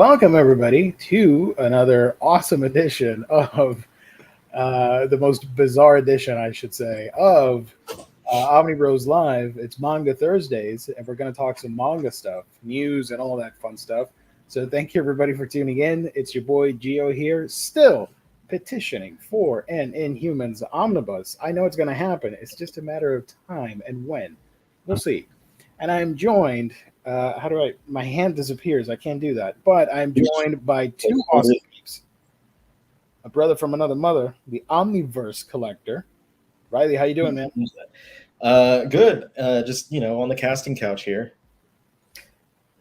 Welcome, everybody, to another awesome edition of the most bizarre edition, I should say, of Omnibros Live. It's Manga Thursdays, and we're going to talk some manga stuff, news, and all that fun stuff. So, thank you, everybody, for tuning in. It's your boy Gio here, still petitioning for an Inhumans omnibus. I know it's going to happen. It's just a matter of time and when. We'll see. And I'm joined. How do I? My hand disappears. I can't do that. But I'm joined by two awesome peeps. A brother from another mother, the Omniverse collector. Riley, how you doing, man? Good. Just on the casting couch here.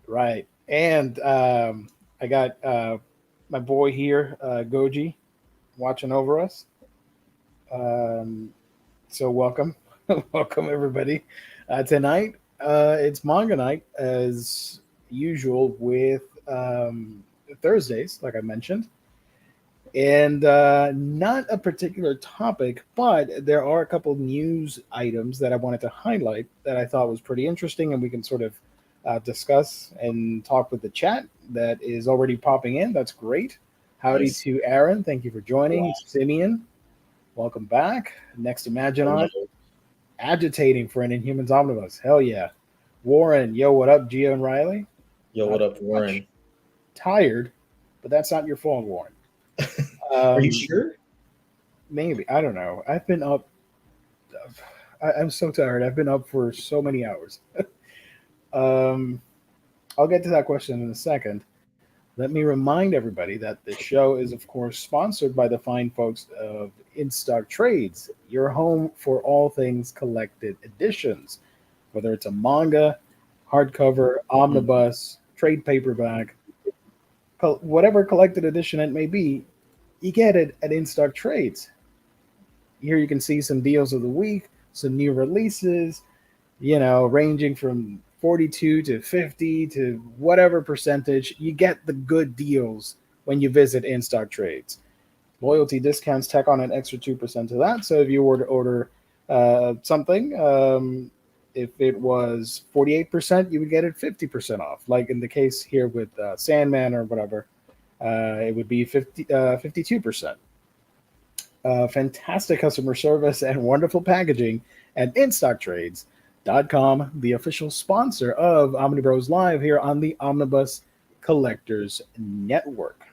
Right. And I got my boy here, Goji, watching over us. So welcome, welcome everybody. Tonight it's manga night as usual with Thursdays, like I mentioned, and not a particular topic, but there are a couple news items that I wanted to highlight that I thought was pretty interesting, and we can sort of discuss and talk with the chat that is already popping in. That's great. Howdy Nice. to Aaron. Thank you for joining. Wow. Simeon, welcome back. Next to Maginon, agitating for an Inhumans Omnibus. Hell yeah. Warren, yo, what up, Gio and Riley? Yo, what up, Warren? Tired, but that's not your fault, Warren. Are you sure? Maybe. I don't know. I've been up. I'm so tired. I've been up for so many hours. I'll get to that question in a second. Let me remind everybody that the show is, of course, sponsored by the fine folks of In Stock Trades, your home for all things collected editions, whether it's a manga, hardcover, omnibus, trade paperback, whatever collected edition it may be, you get it at In Stock Trades. Here you can see some deals of the week, some new releases, ranging from 42 to 50 to whatever percentage. You get the good deals when you visit In Stock Trades. Loyalty discounts tack on an extra 2% to that. So if you were to order something, if it was 48%, you would get it 50% off. Like in the case here with Sandman or whatever, it would be 52%. Fantastic customer service and wonderful packaging at InStockTrades.com, the official sponsor of Omnibros Live here on the Omnibus Collectors Network.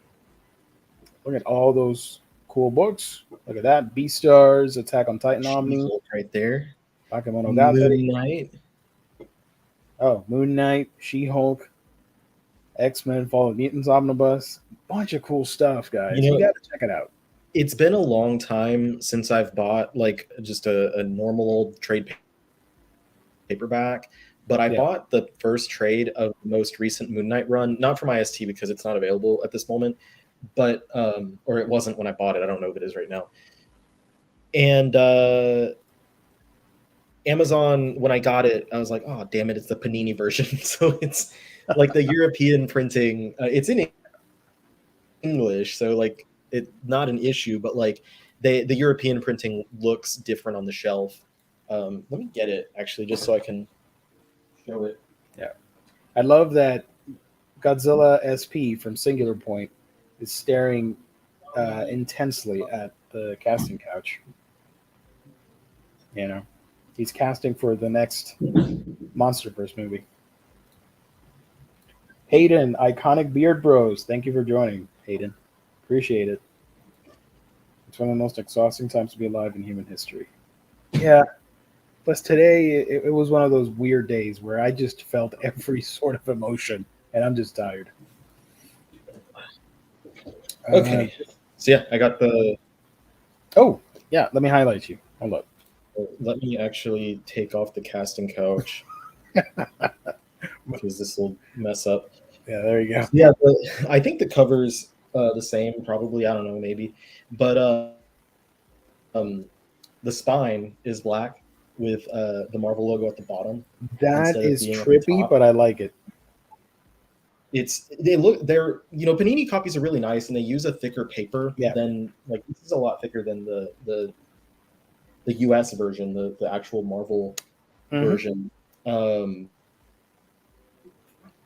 Look at all those cool books. Look at that. Beastars, Attack on Titan Omni. Right there. Bakemonogatari. Moon Knight. Oh, Moon Knight, She-Hulk, X-Men, Fall of Mutants Omnibus. Bunch of cool stuff, guys. You got to check it out. It's been a long time since I've bought like just a normal old trade paperback, but I bought the first trade of the most recent Moon Knight run, not from IST because it's not available at this moment, but or it wasn't when I bought it. I don't know if it is right now. And Amazon, when I got it, I was like, oh, damn it, it's the Panini version. So it's like the European printing. It's in English, so like it's not an issue, but like the European printing looks different on the shelf. Let me get it, actually, just so I can show it. Yeah. I love that Godzilla SP from Singular Point is staring intensely at the casting couch. He's casting for the next Monsterverse movie. Hayden, Iconic Beard Bros. Thank you for joining, Hayden. Appreciate it. It's one of the most exhausting times to be alive in human history. Yeah. Plus today, it was one of those weird days where I just felt every sort of emotion, and I'm just tired. Okay. So yeah, I got the... Oh, yeah. Let me highlight you. Hold up. Let me actually take off the casting couch because this will mess up. Yeah, there you go. Yeah, I think the cover's the same, probably. I don't know, maybe. But the spine is black with the Marvel logo at the bottom. That is trippy, but I like it. They're Panini copies are really nice, and they use a thicker paper than, like, this is a lot thicker than the US version, the actual Marvel version.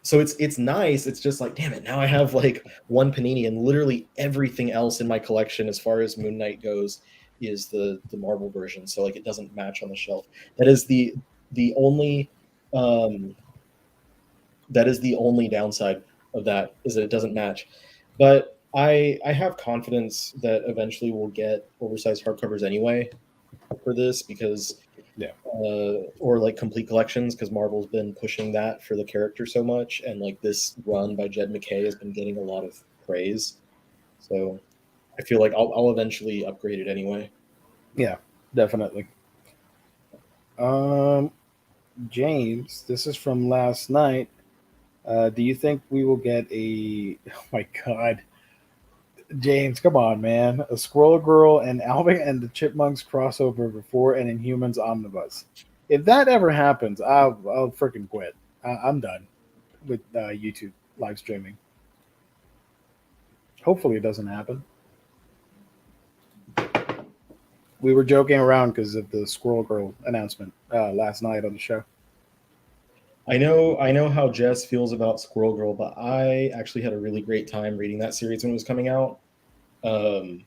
So it's nice. It's just like, damn it, now I have like one panini, and literally everything else in my collection as far as Moon Knight goes is the Marvel version. So like it doesn't match on the shelf. That is the only um that is the only downside of that, is that it doesn't match. But I have confidence that eventually we'll get oversized hardcovers anyway for this, because Yeah. or like complete collections, because Marvel's been pushing that for the character so much, and like this run by Jed McKay has been getting a lot of praise. So I feel like I'll eventually upgrade it anyway. Yeah, definitely. Um, James, this is from last night. Do you think we will get a? Oh my God, James, come on, man! A Squirrel Girl and Alvin and the Chipmunks crossover before an Inhumans omnibus. If that ever happens, I'll freaking quit. I'm done with YouTube live streaming. Hopefully, it doesn't happen. We were joking around because of the Squirrel Girl announcement last night on the show. I know how Jess feels about Squirrel Girl, but I actually had a really great time reading that series when it was coming out. Um,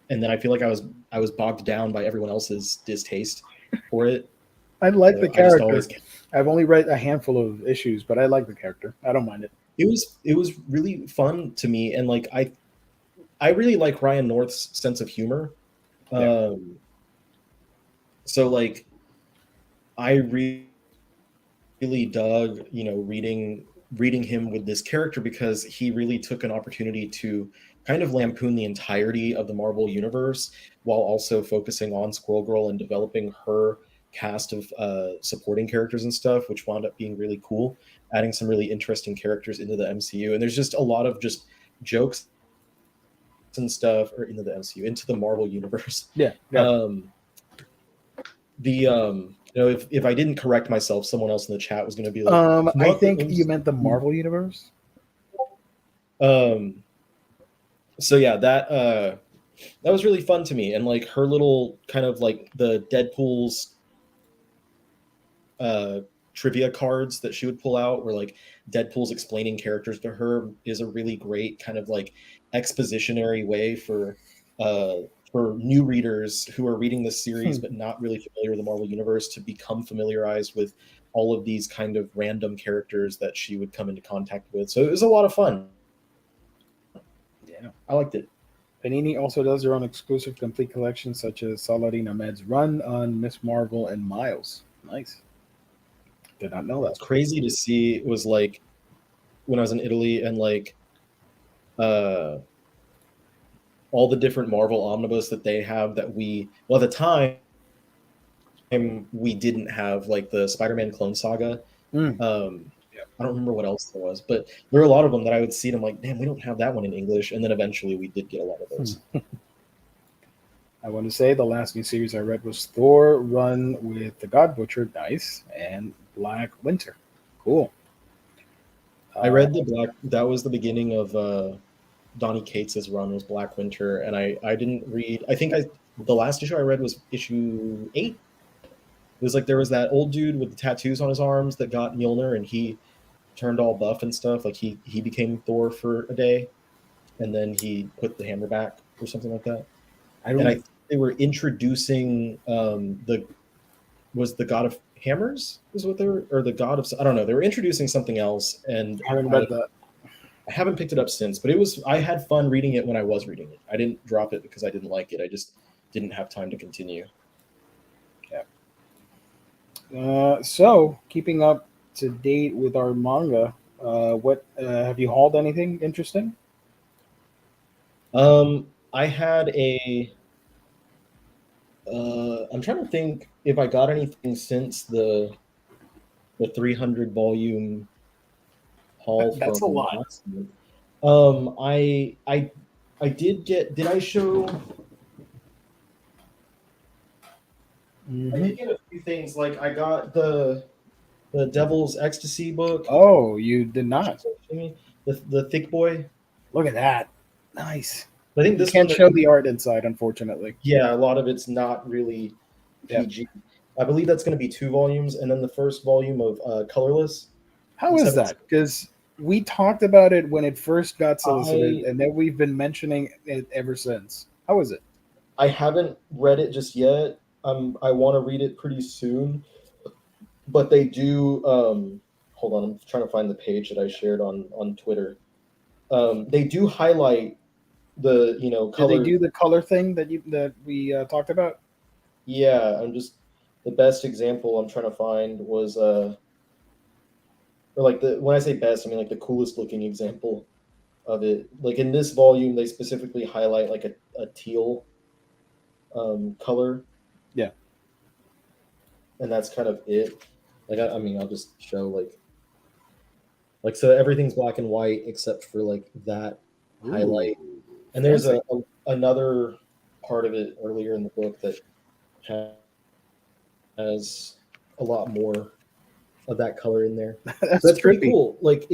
and then I feel like I was bogged down by everyone else's distaste for it. I like the So I just character. always I've only read a handful of issues, but I like the character. I don't mind it. it was really fun to me, and like I really like Ryan North's sense of humor. Yeah. So like I really dug, reading him with this character, because he really took an opportunity to kind of lampoon the entirety of the Marvel universe, while also focusing on Squirrel Girl and developing her cast of supporting characters and stuff, which wound up being really cool, adding some really interesting characters into the MCU. And there's just a lot of just jokes and stuff, or into the MCU, into the Marvel universe. Yeah. Gotcha. Um, if I didn't correct myself, someone else in the chat was going to be like, I not the think you MCU. meant the Marvel universe. Um, so yeah, that was really fun to me, and like her little kind of like the Deadpool's uh trivia cards that she would pull out, where like Deadpool's explaining characters to her, is a really great kind of like expositionary way uh for new readers who are reading this series Hmm. but not really familiar with the Marvel universe, to become familiarized with all of these kind of random characters that she would come into contact with. So it was a lot of fun. Yeah. I liked it. Panini also does their own exclusive complete collections, such as Saladin Ahmed's run on Miss Marvel and Miles. Nice. Did not know that. What's crazy to see was like when I was in Italy, and like uh all the different Marvel omnibus that they have, that at the time we didn't have, like the Spider-Man Clone Saga. Mm. Um, Yeah. I don't remember what else there was, but there were a lot of them that I would see, and I'm like, damn, we don't have that one in English. And then eventually we did get a lot of those. I want to say the last new series I read was Thor run with the God Butcher, nice, and Black Winter. Cool. I read the Black. That was the beginning of Donny Cates's run, was Black Winter, and I didn't read. I think the last issue I read was issue 8. It was like there was that old dude with the tattoos on his arms that got Mjolnir, and he turned all buff and stuff. Like he became Thor for a day, and then he put the hammer back or something like that. I And I don't. think they were introducing the God of Hammers, is what they were, or the God of, I don't know. They were introducing something else, and I haven't I, read that. I haven't picked it up since. But I had fun reading it when I was reading it. I didn't drop it because I didn't like it. I just didn't have time to continue. So, keeping up to date with our manga, what have you hauled anything interesting? I had a. I'm trying to think if I got anything since the 300 volume haul That's from a lot. last month. I did get. Did I show? I Hmm. did get a few things. Like I got the Devil's Ecstasy book. Oh, you did not. The Thick Boy. Look at that. Nice. I think You this one. can't show the art inside, unfortunately. Yeah, a lot of it's not really Yeah. PG. I believe that's going to be 2 volumes, and then the first volume of Colorless. How is that? Because we talked about it when it first got solicited, and then we've been mentioning it ever since. How is it? I haven't read it just yet. I want to read it pretty soon, but they do. Hold on, I'm trying to find the page that I shared on Twitter. They do highlight the Did they color. do the color thing that we talked about? Yeah, I'm just the best example I'm trying to find was or like the when I say best, I mean like the coolest looking example of it. Like in this volume, they specifically highlight like a teal color, Yeah. and that's kind of it. Like I mean, I'll just show like so everything's black and white except for like that highlight. Ooh, And there's fancy. another part of it earlier in the book that has a lot more of that color in there. So That's that's pretty trippy. cool. Like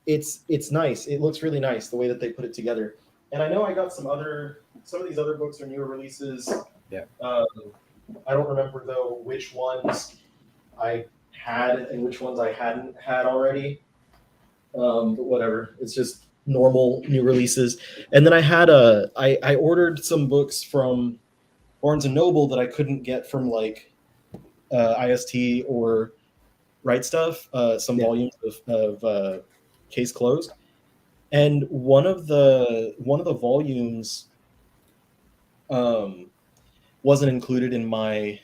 it's nice. It looks really nice the way that they put it together. And I know I got some of these other books are newer releases. Yeah. I don't remember though which ones I had and which ones I hadn't had already. But whatever. It's just normal new releases. And then I ordered some books from Barnes and Noble that I couldn't get from like IST or Right Stuff. Some Yeah. volumes of Case Closed, and one of the volumes wasn't included in my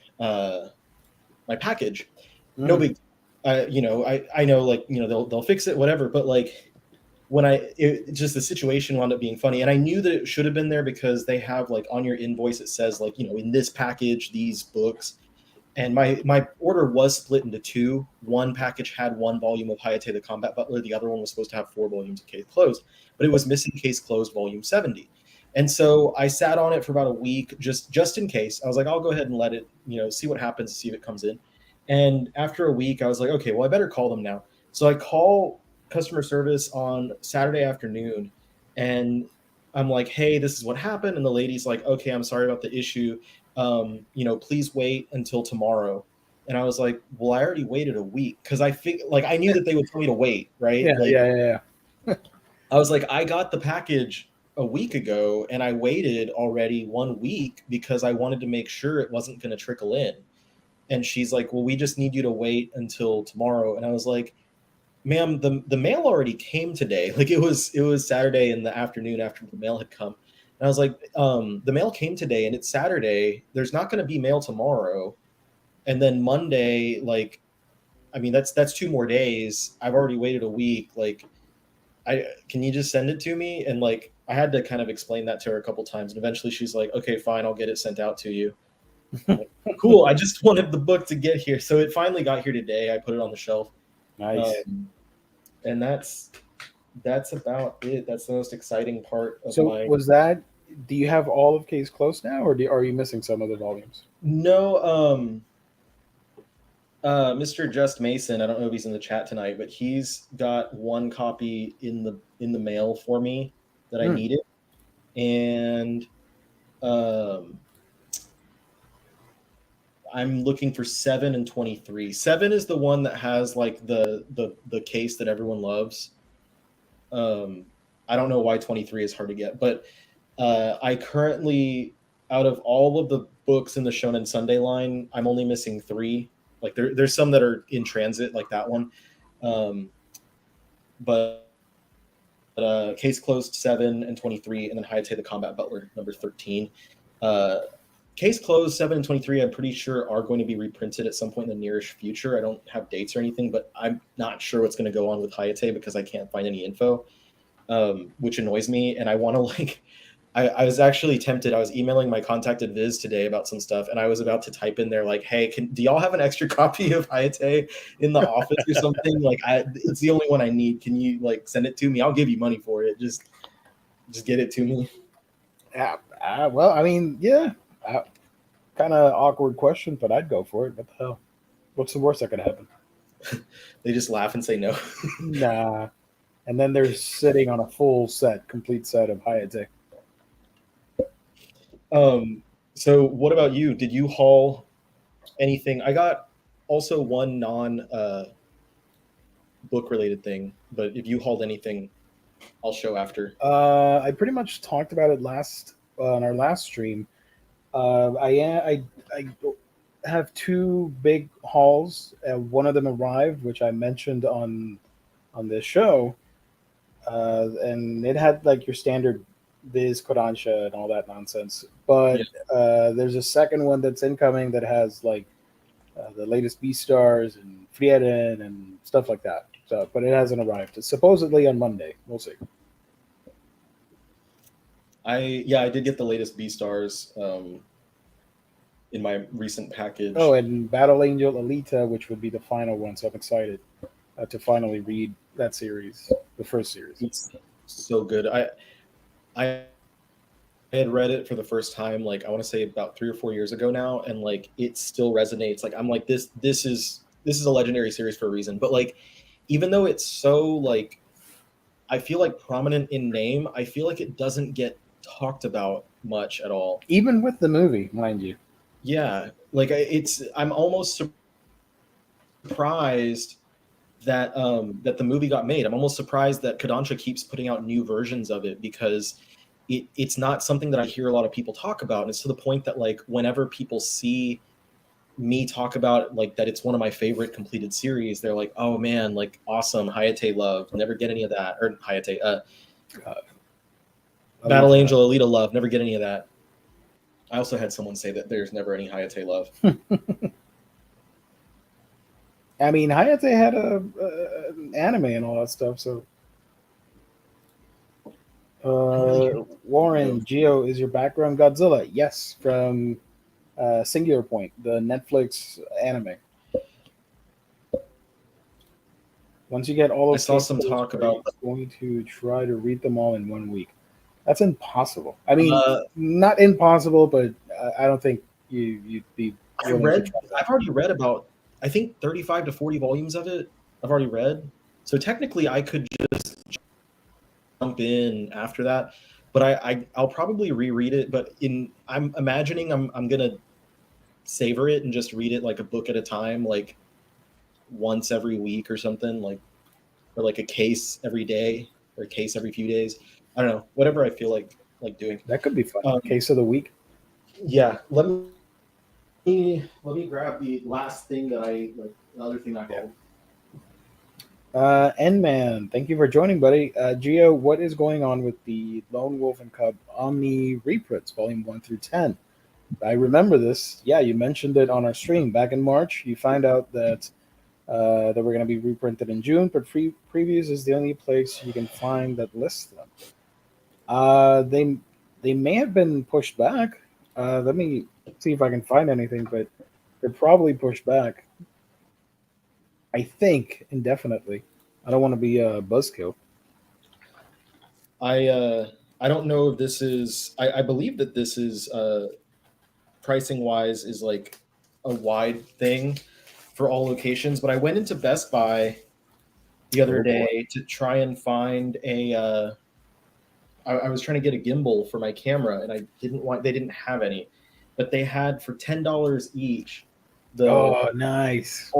package. No Mm. big, I know like they'll fix it whatever, but like just the situation wound up being funny, and I knew that it should have been there because they have like on your invoice it says like in this package these books, and my order was split into two. One package had one volume of Hayate the Combat Butler. The other one was supposed to have 4 volumes of Case Closed, but it was missing Case Closed Volume 70. And so I sat on it for about a week, just in case. I was like, I'll go ahead and let it, see what happens, see if it comes in. And after a week, I was like, okay, well, I better call them now. So I call customer service on Saturday afternoon, and I'm like, hey, this is what happened. And the lady's like, okay, I'm sorry about the issue. Please wait until tomorrow. And I was like, well, I already waited a week because I knew that they would tell me to wait, right? Yeah. Like Yeah. Yeah. I was like, I got the package a week ago and I waited already 1 week because I wanted to make sure it wasn't going to trickle in. And she's like, well, we just need you to wait until tomorrow. And I was like, ma'am, the mail already came today. Like it was Saturday in the afternoon after the mail had come. And I was like, the mail came today and it's Saturday. There's not going to be mail tomorrow. And then Monday, like, I mean, that's 2 more days. I've already waited a week. Like, can you just send it to me? And like, I had to kind of explain that to her a couple times. And eventually she's like, okay, fine, I'll get it sent out to you. Like, cool. I just wanted the book to get here. So it finally got here today. I put it on the shelf. Nice. And that's about it. That's the most exciting part of So my. was that? Do you have all of Case Close now, or are you missing some of the volumes? No, Mr. Just Mason, I don't know if he's in the chat tonight, but he's got one copy in the mail for me that I needed. And I'm looking for 7 and 23. 7 is the one that has like the case that everyone loves. I don't know why 23 is hard to get, but I currently, out of all of the books in the Shonen Sunday line, I'm only missing 3. Like there's some that are in transit, like that one. But Case Closed 7 and 23, and then Hayate the Combat Butler number 13. Case Closed 7 and 23, I'm pretty sure are going to be reprinted at some point in the nearest future. I don't have dates or anything, but I'm not sure what's going to go on with Hayate because I can't find any info, which annoys me. And I want to like, I was actually tempted. I was emailing my contacted Viz today about some stuff, and I was about to type in there like, "Hey, do y'all have an extra copy of Hayate in the office or something? Like, it's the only one I need. Can you like send it to me? I'll give you money for it. Just get it to me." Well, I mean, yeah. Kind of awkward question, but I'd go for it. What the hell? What's the worst that could happen? They just laugh and say no. Nah. And then they're sitting on a complete set of Hayate. So what about you? Did you haul anything? I got also one book related thing, but if you hauled anything, I'll show after. I pretty much talked about it last on our last stream. I have two big hauls. One of them arrived, which I mentioned on this show, and it had like your standard Viz, Kodansha, and all that nonsense. But there's a second one that's incoming that has like the latest B stars and Frieden and stuff like that. So, but it hasn't arrived. It's supposedly on Monday. We'll see. I did get the latest B stars in my recent package. Oh, and Battle Angel Alita, which would be the final one. So I'm excited to finally read that series, the first series. It's so good. I had read it for the first time, like I want to say about 3 or 4 years ago now, and like it still resonates. Like I'm like this is a legendary series for a reason. But like even though it's so like I feel like prominent in name, I feel like it doesn't get talked about much at all. Even with the movie, mind you. Yeah, like I'm almost surprised that that the movie got made. I'm almost surprised that Kodansha keeps putting out new versions of it, because it's not something that I hear a lot of people talk about. And it's to the point that like whenever people see me talk about like that it's one of my favorite completed series, they're like, oh man, like awesome, Hayate love, never get any of that. Or Hayate, Battle Angel Alita love, never get any of that. I also had someone say that there's never any Hayate love. I mean, Hayate had an anime and all that stuff, so. Warren, Geo, is your background Godzilla? Yes, from Singular Point, the Netflix anime. Once you get all of I saw some talk about going to try to read them all in 1 week. That's impossible. I mean, not impossible, but I don't think you'd be. I've already read about, I think 35 to 40 volumes of it. I've already read, so technically I could just jump in after that. But I'll probably reread it. But I'm imagining I'm gonna savor it and just read it like a book at a time, like once every week or something, like, or like a case every day or a case every few days. I don't know, whatever I feel like doing. That could be fun. Case of the week. Yeah, let me grab the last thing that the other thing I hold. N-Man, thank you for joining, buddy. Geo, what is going on with the Lone Wolf and Cub Omni reprints, volume 1 through 10? I remember this. Yeah, you mentioned it on our stream back in March. You find out that they were going to be reprinted in June, but Previews is the only place you can find that lists them. They may have been pushed back. Let me see if I can find anything, but they're probably pushed back. I think indefinitely. I don't want to be a buzzkill. I don't know if this is. I believe that this is pricing wise is like a wide thing for all locations. But I went into Best Buy the other day to try and find a. I was trying to get a gimbal for my camera, and they didn't have any, but they had for $10 each. Nice.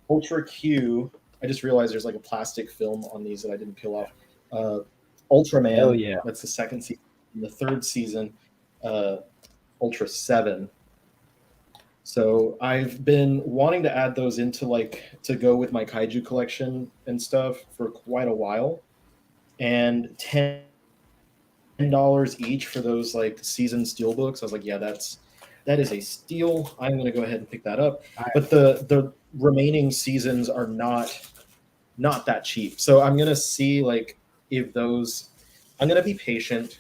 Ultra Q. I just realized there's like a plastic film on these that I didn't peel off. Ultraman. Hell yeah. That's the second season. The third season, Ultra 7. So I've been wanting to add those into to go with my kaiju collection and stuff for quite a while. And $10 each for those season steelbooks. I was like, yeah, that is a steal. I'm going to go ahead and pick that up. But the remaining seasons are not that cheap. So I'm going to see if those. I'm going to be patient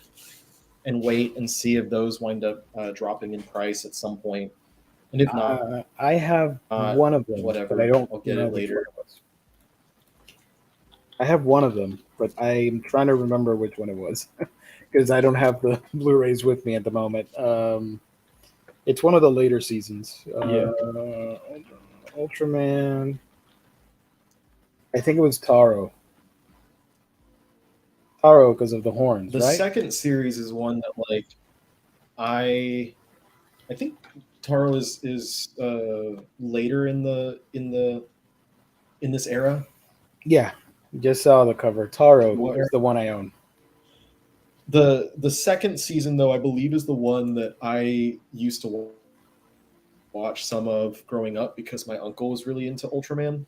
and wait and see if those wind up dropping in price at some point. And if not, I have one of them. Whatever. But I don't. I'll get it later. I have one of them, but I'm trying to remember which one it was because I don't have the Blu-rays with me at the moment. It's one of the later seasons. Ultraman. I think it was Taro. Taro because of the horns. The right? second series is one that I think Taro is later in this era. Yeah, just saw the cover. Taro is the one I own. The second season, though, I believe is the one that I used to watch some of growing up because my uncle was really into Ultraman,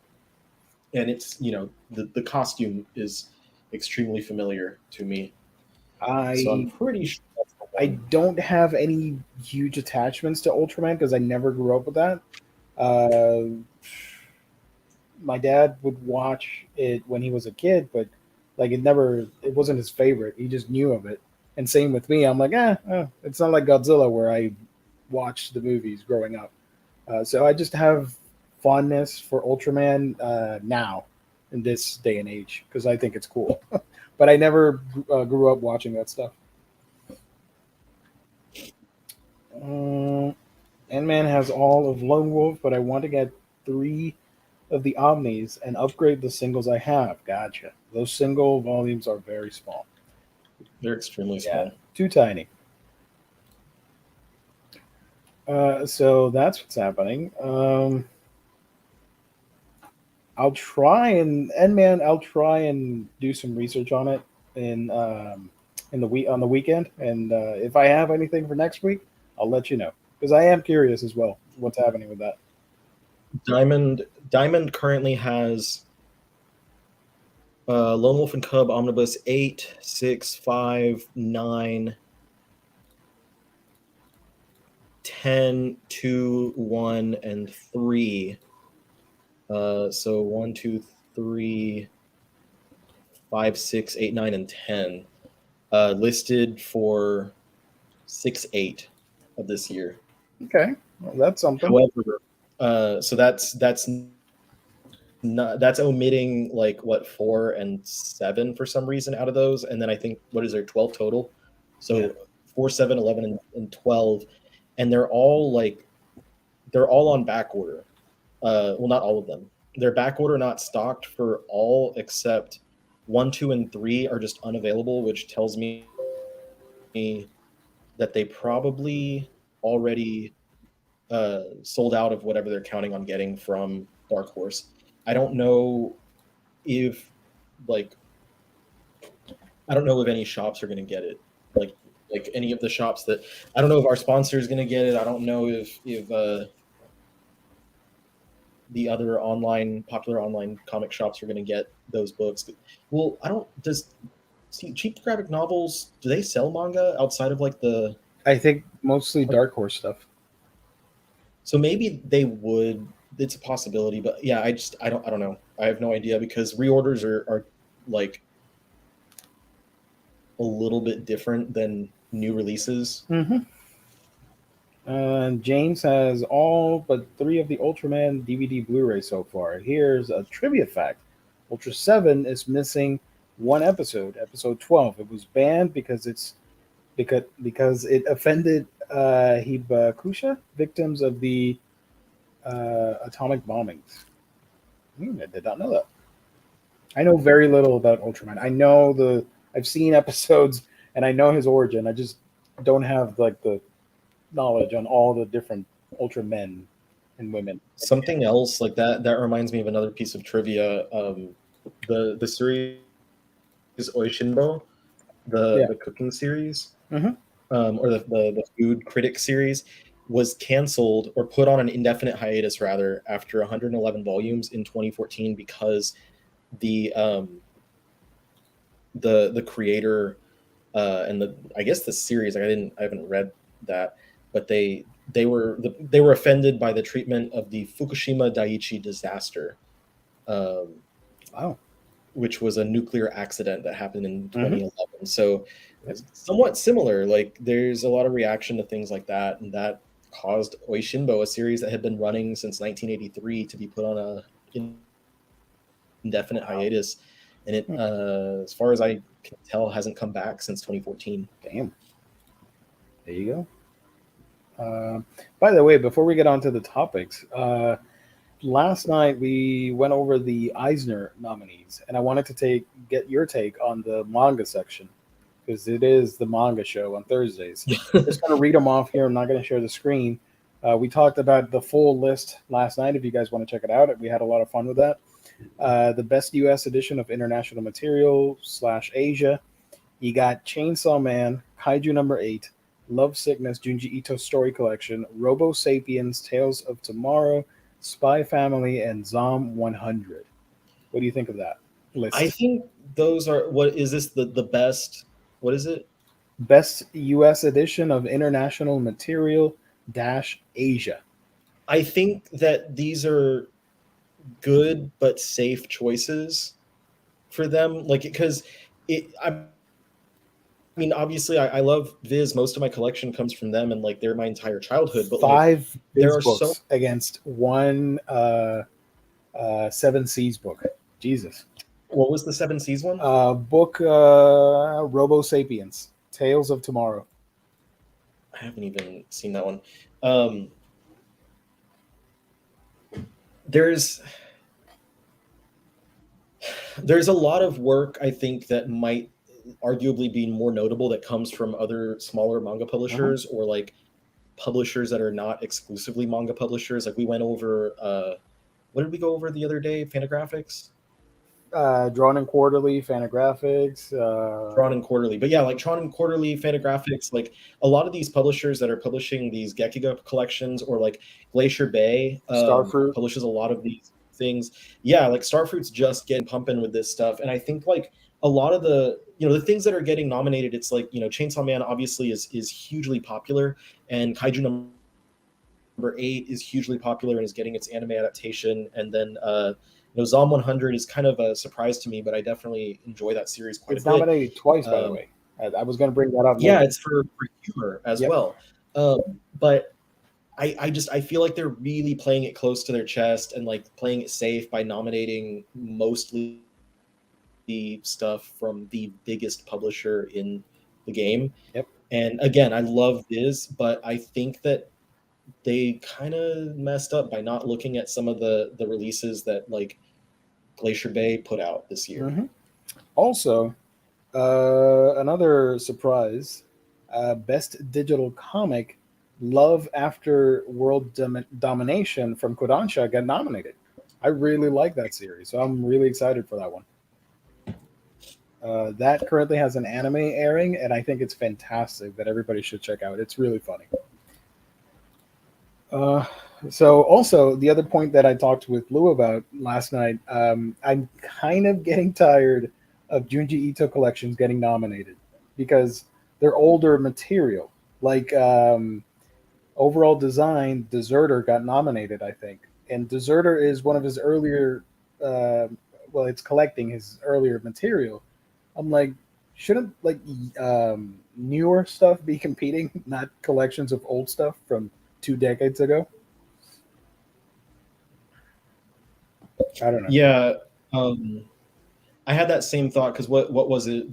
and it's the costume is extremely familiar to me, so I'm I pretty sure that's the I one. don't have any huge attachments to Ultraman because I never grew up with that. Uh, my dad would watch it when he was a kid, but like it wasn't his favorite. He just knew of it. And same with me. I'm like, it's not like Godzilla where I watched the movies growing up. So I just have fondness for Ultraman now in this day and age because I think it's cool. But I never grew up watching that stuff. Ant-Man has all of Lone Wolf, but I want to get 3 of the Omnis and upgrade the singles I have. Gotcha. Those single volumes are very small. They're extremely Yeah, small. too tiny. So that's what's happening. I'll try and man, I'll try and do some research on it in the week on the weekend, and if I have anything for next week, I'll let you know because I am curious as well what's happening with that. Diamond currently has Lone Wolf and Cub Omnibus 8, 6, 5, 9, 10, 2, 1, and 3. So 1, 2, 3, 5, 6, 8, 9, and 10. Listed for 6, 8 of this year. Okay, well, that's something. However, so that's omitting like what 4 and 7 for some reason out of those, and then I think what is there 12 total. Yeah. So 4, 7, 11, and 12, and they're all on back order. Well, not all of them. They're back order, not stocked for all except 1, 2, and 3 are just unavailable, which tells me that they probably already sold out of whatever they're counting on getting from Dark Horse. I don't know if like I don't know if any shops are going to get it. Like any of the shops that I don't know if our sponsor is going to get it. I don't know if the other popular online comic shops are going to get those books. Well, I don't. Does see cheap graphic novels? Do they sell manga outside of like the? I think mostly Dark Horse stuff. So maybe they would. It's a possibility, but yeah, I don't know. I have no idea because reorders are like a little bit different than new releases. Mm-hmm. James has all but 3 of the Ultraman DVD Blu-ray so far. Here's a trivia fact: Ultra 7 is missing one episode, episode 12. It was banned because it offended Hibakusha, victims of the atomic bombings. I did not know that. I know very little about Ultraman. I've seen episodes and I know his origin. I just don't have like the knowledge on all the different Ultramen and women. Something else like that reminds me of another piece of trivia. The series is Oishinbo, Yeah. the cooking series, Mm-hmm. or the food critic series, was canceled or put on an indefinite hiatus rather after 111 volumes in 2014 because the the creator and the I guess the series I haven't read that, but they were offended by the treatment of the Fukushima Daiichi disaster, um, Wow. which was a nuclear accident that happened in Mm-hmm. 2011. So Yep. it's somewhat similar. Like there's a lot of reaction to things like that, and that caused Oishinbo, a series that had been running since 1983, to be put on a indefinite Wow. hiatus, and it, Hmm. as far as I can tell, hasn't come back since 2014. Damn. There you go. By the way, before we get on to the topics, last night we went over the Eisner nominees, and I wanted to get your take on the manga section because it is the manga show on Thursdays. Just going to read them off here. I'm not going to share the screen. We talked about the full list last night. If you guys want to check it out, we had a lot of fun with that. The best U.S. edition of international material / Asia. You got Chainsaw Man, Kaiju number 8, Love Sickness, Junji Ito Story Collection, Robo Sapiens, Tales of Tomorrow, Spy Family, and Zom 100. What do you think of that I list? think those are, what is this, the best, what is it? Best U.S. edition of international material - Asia. I think that these are good but safe choices for them, like, because I mean, obviously, I love Viz. Most of my collection comes from them, and like they're my entire childhood. But like, Five there Viz are so books against one Seven Seas book. Jesus. what was the Seven Seas one? Book Robo Sapiens, Tales of Tomorrow. I haven't even seen that one. Um, there's there's a lot of work I think that might arguably be more notable that comes from other smaller manga Uh-huh. publishers, or like publishers that are not exclusively manga publishers. Like we went over, what did we go over the other day? Fantagraphics, Drawn and Quarterly, Fantagraphics, Drawn and Quarterly. But yeah, like Drawn and Quarterly, Fantagraphics, like a lot of these publishers that are publishing these Gekiga collections, or like Glacier Bay Starfruit. publishes a lot of these things. Yeah, like Starfruit's just getting pumping with this stuff. And I think like a lot of the, the things that are getting nominated, it's like, Chainsaw Man obviously is hugely popular, and Kaiju number 8 is hugely popular and is getting its anime adaptation. And then Zom 100 is kind of a surprise to me, but I definitely enjoy that series quite a It's bit. nominated twice, by the Um, way. I was going to bring that up yeah, later. it's for humor as Yep. well. But I feel like they're really playing it close to their chest and like playing it safe by nominating mostly the stuff from the biggest publisher in the game. Yep. And again, I love Viz, but I think that they kind of messed up by not looking at some of the releases that like Glacier Bay put out this year. Hmm. Also, another surprise: best digital comic, Love After World Domination from Kodansha got nominated. I really like that series, so I'm really excited for that one. That currently has an anime airing, and I think it's fantastic that everybody should check out. It's really funny. Uh, so also the other point that I talked with Lou about last night, I'm kind of getting tired of Junji Ito collections getting nominated because they're older material. Like overall design, Deserter got nominated, I think, and Deserter is one of his earlier. Uh, well, it's collecting his earlier material. I'm like, shouldn't like newer stuff be competing, not collections of old stuff from 2 decades ago? I don't know. Yeah, I had that same thought because what was it?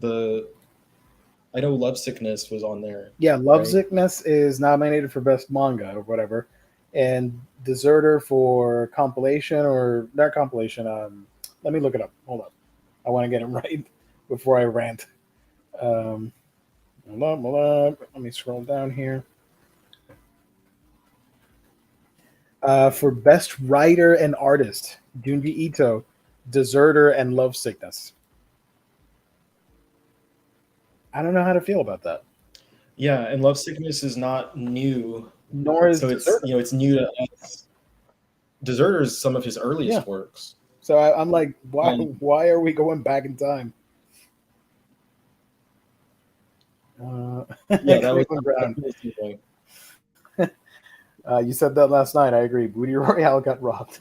I know Love Sickness was on there, Yeah, right? Lovesickness is nominated for best manga or whatever, and Deserter for compilation or not compilation. Let me look it up. Hold up. I want to get it right before I rant. Um, hold up, hold up. Let me scroll down here. For best writer and artist, Junji Ito, Deserter, and Lovesickness. I don't know how to feel about that. Yeah, and Love Sickness is not new, Nor is so it's Deserter. it's new to us. Deserter is some of his Yeah. earliest works. So I'm like, why? Um, Why are we going back in time? yeah, that was Cleveland Brown. definitely something. You said that last night. I agree. Booty Royale got robbed.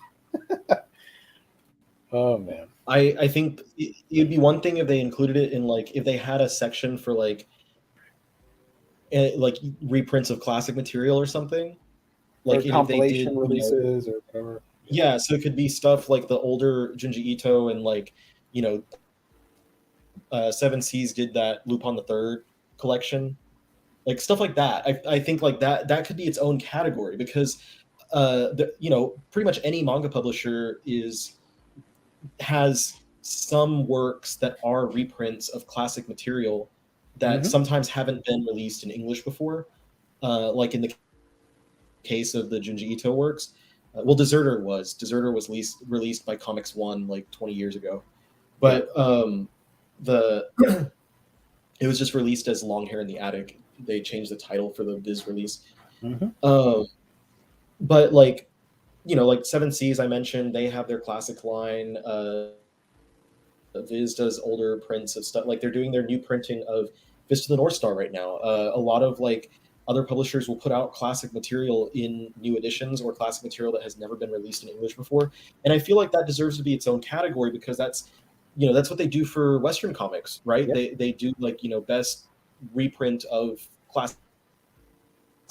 Oh man. I think it'd be one thing if they included it in, like, if they had a section for like reprints of classic material or something. Or Like, and if they did, compilation releases or whatever. yeah, so it could be stuff like the older Junji Ito, and like, you know, Seven Seas did that Lupin the Third collection, like stuff like that. I think like that could be its own category, because pretty much any manga publisher has some works that are reprints of classic material that Hmm. sometimes haven't been released in English before, like in the case of the Junji Ito works. Well, Deserter was released by Comics One like 20 years ago, but the it was just released as Long Hair in the Attic. They changed the title for the Viz release. Mm-hmm. But like, like Seven Seas I mentioned, they have their classic line. Viz does older prints of stuff. Like they're doing their new printing of Viz to the North Star right now. A lot of like other publishers will put out classic material in new editions or classic material that has never been released in English before. And I feel like that deserves to be its own category because that's what they do for Western comics, right? Yep. They do like best reprint of classic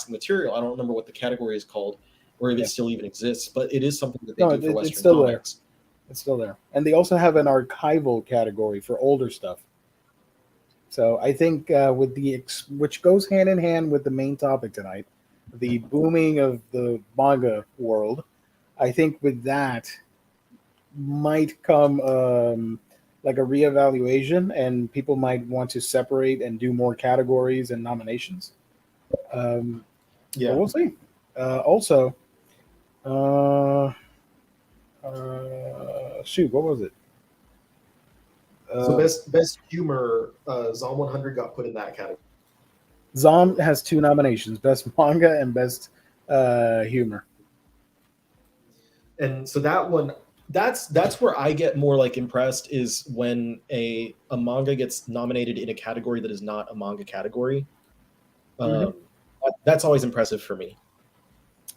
material. I don't remember what the category is called or if it still even exists, but it is something that they No, do for it's Western still there. comics. It's still there, and they also have an archival category for older stuff. So I think with which goes hand in hand with the main topic tonight, the booming of the manga world. I think with that might come like a reevaluation, and people might want to separate and do more categories and nominations. But we'll see. Also, uh, shoot, what was it? So best humor, Zom 100 got put in that category. Zom has 2 nominations: best manga and best humor. And so that one, that's where I get more like impressed is when a manga gets nominated in a category that is not a manga category. That's always impressive for me.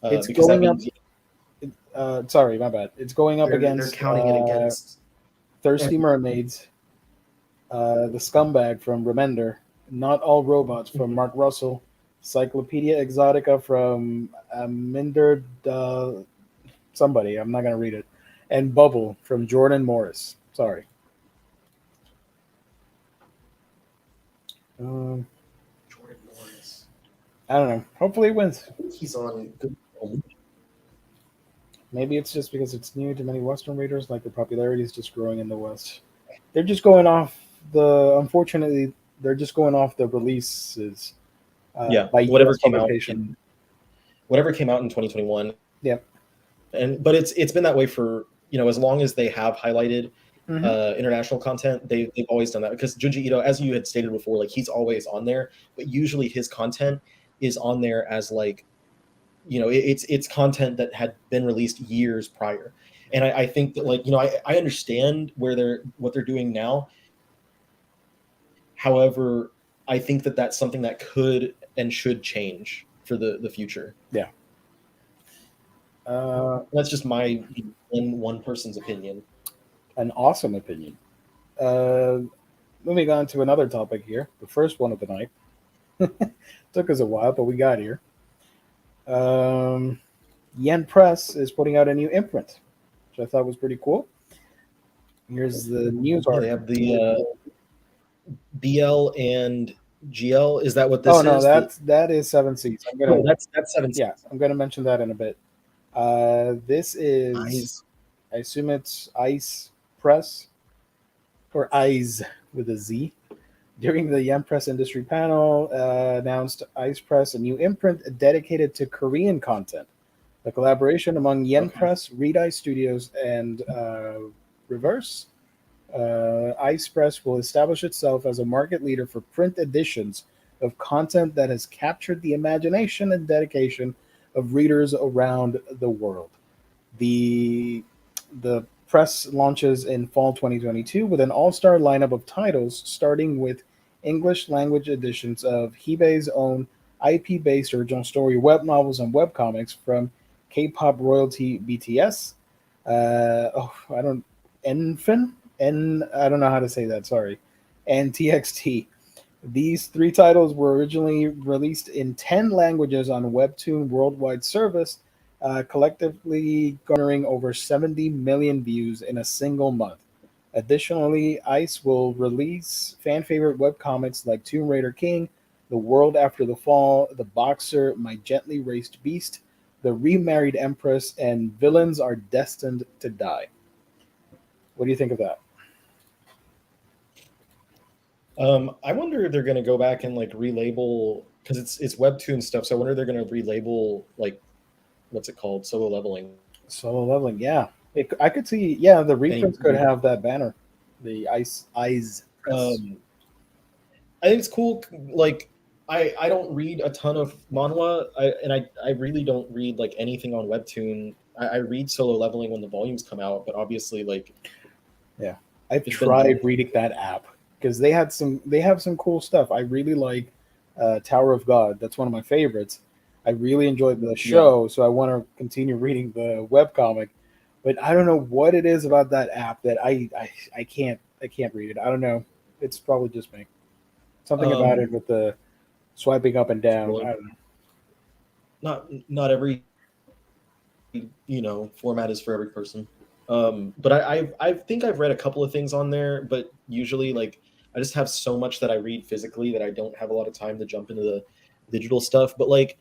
It's because going that means up. Sorry, my bad. It's going up against. They're counting it against Thirsty Mermaids, The Scumbag from Remender, Not All Robots from Mark Russell, Cyclopedia Exotica from Minder somebody, I'm not going to read it, and Bubble from Jordan Morris. Sorry. Jordan Morris. I don't know. Hopefully it wins. He's on good. Maybe it's just because it's new to many Western readers, like the popularity is just growing in the West. They're just going off unfortunately, they're just going off the releases. By whatever US came publication. whatever came out in 2021. Yep. But it's been that way for as long as they have highlighted international content, they've always done that because Junji Ito, as you had stated before, like he's always on there, but usually his content is on there as like it's content that had been released years prior. And I think that like I understand what they're doing now. However, I think that that's something that could and should change for the future. Yeah. That's just my one person's opinion. An awesome opinion. Moving on to another topic here, the first one of the night. Took us a while, but we got here. Yen Press is putting out a new imprint, which I thought was pretty cool. Here's the news article. They have the BL and GL. Is that what this is? Oh no, that is 7 Seas. That's 7 Seas. Yeah, I'm gonna mention that in a bit. This is, I assume it's Ice Press or Eyes with a Z. During the Yen Press industry panel, announced Ice Press a new imprint dedicated to Korean content. The collaboration among Yen Press, Reed Eye Studios, and Reverse Ice Press will establish itself as a market leader for print editions of content that has captured the imagination and dedication of readers around the world. The press launches in fall 2022 with an all-star lineup of titles, starting with English language editions of Hebei's own IP-based original story web novels and webcomics from K-pop royalty BTS. Enfin? I don't know how to say that, sorry. And TXT. These 3 titles were originally released in 10 languages on Webtoon Worldwide Service, collectively garnering over 70 million views in a single month. Additionally, ICE will release fan favorite webcomics like Tomb Raider King, The World After the Fall, The Boxer, My Gently Raced Beast, The Remarried Empress, and Villains Are Destined to Die. What do you think of that? I wonder if they're going to go back and like relabel, because it's Webtoon stuff. So I wonder if they're going to relabel like what's it called, Solo Leveling. Solo leveling, yeah. I could see, yeah, the reprints could And have that banner, the ice eyes press. um, I think it's cool. Like I don't read a ton of manhwa, I really don't read like anything on Webtoon. I read Solo Leveling when the volumes come out, but obviously like Yeah, I've it's been tried reading that app because they have some cool stuff. I really like Tower of God. That's one of my favorites. I really enjoyed the yeah. show, so I want to continue reading the webcomic. But I don't know what it is about that app that I can't read it. I don't know. It's probably just me. Something about it Um, with the swiping up and down. I scrolling. don't know. Not every format is for every person. But I think I've read a couple of things on there, but usually like I just have so much that I read physically that I don't have a lot of time to jump into the digital stuff. But like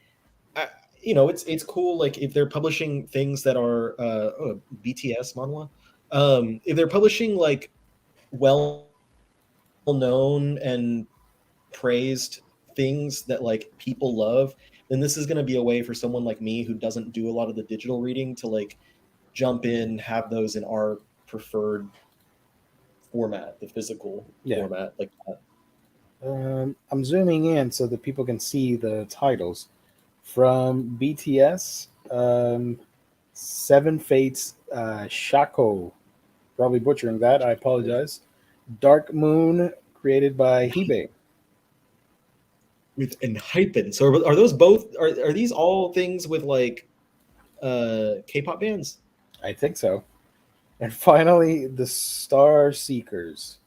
I, it's cool. Like if they're publishing things that are BTS manhwa, if they're publishing like well known and praised things that like people love, then this is going to be a way for someone like me who doesn't do a lot of the digital reading to like jump in, have those in our preferred format, the physical Yeah. format, like that. I'm zooming in so that people can see the titles from BTS. Seven Fates, Shako. Probably butchering that. I apologize. Dark Moon, created by Hebe. With and hyphen. So are those both? Are these all things with like K-pop bands? I think so. And finally, The Star Seekers,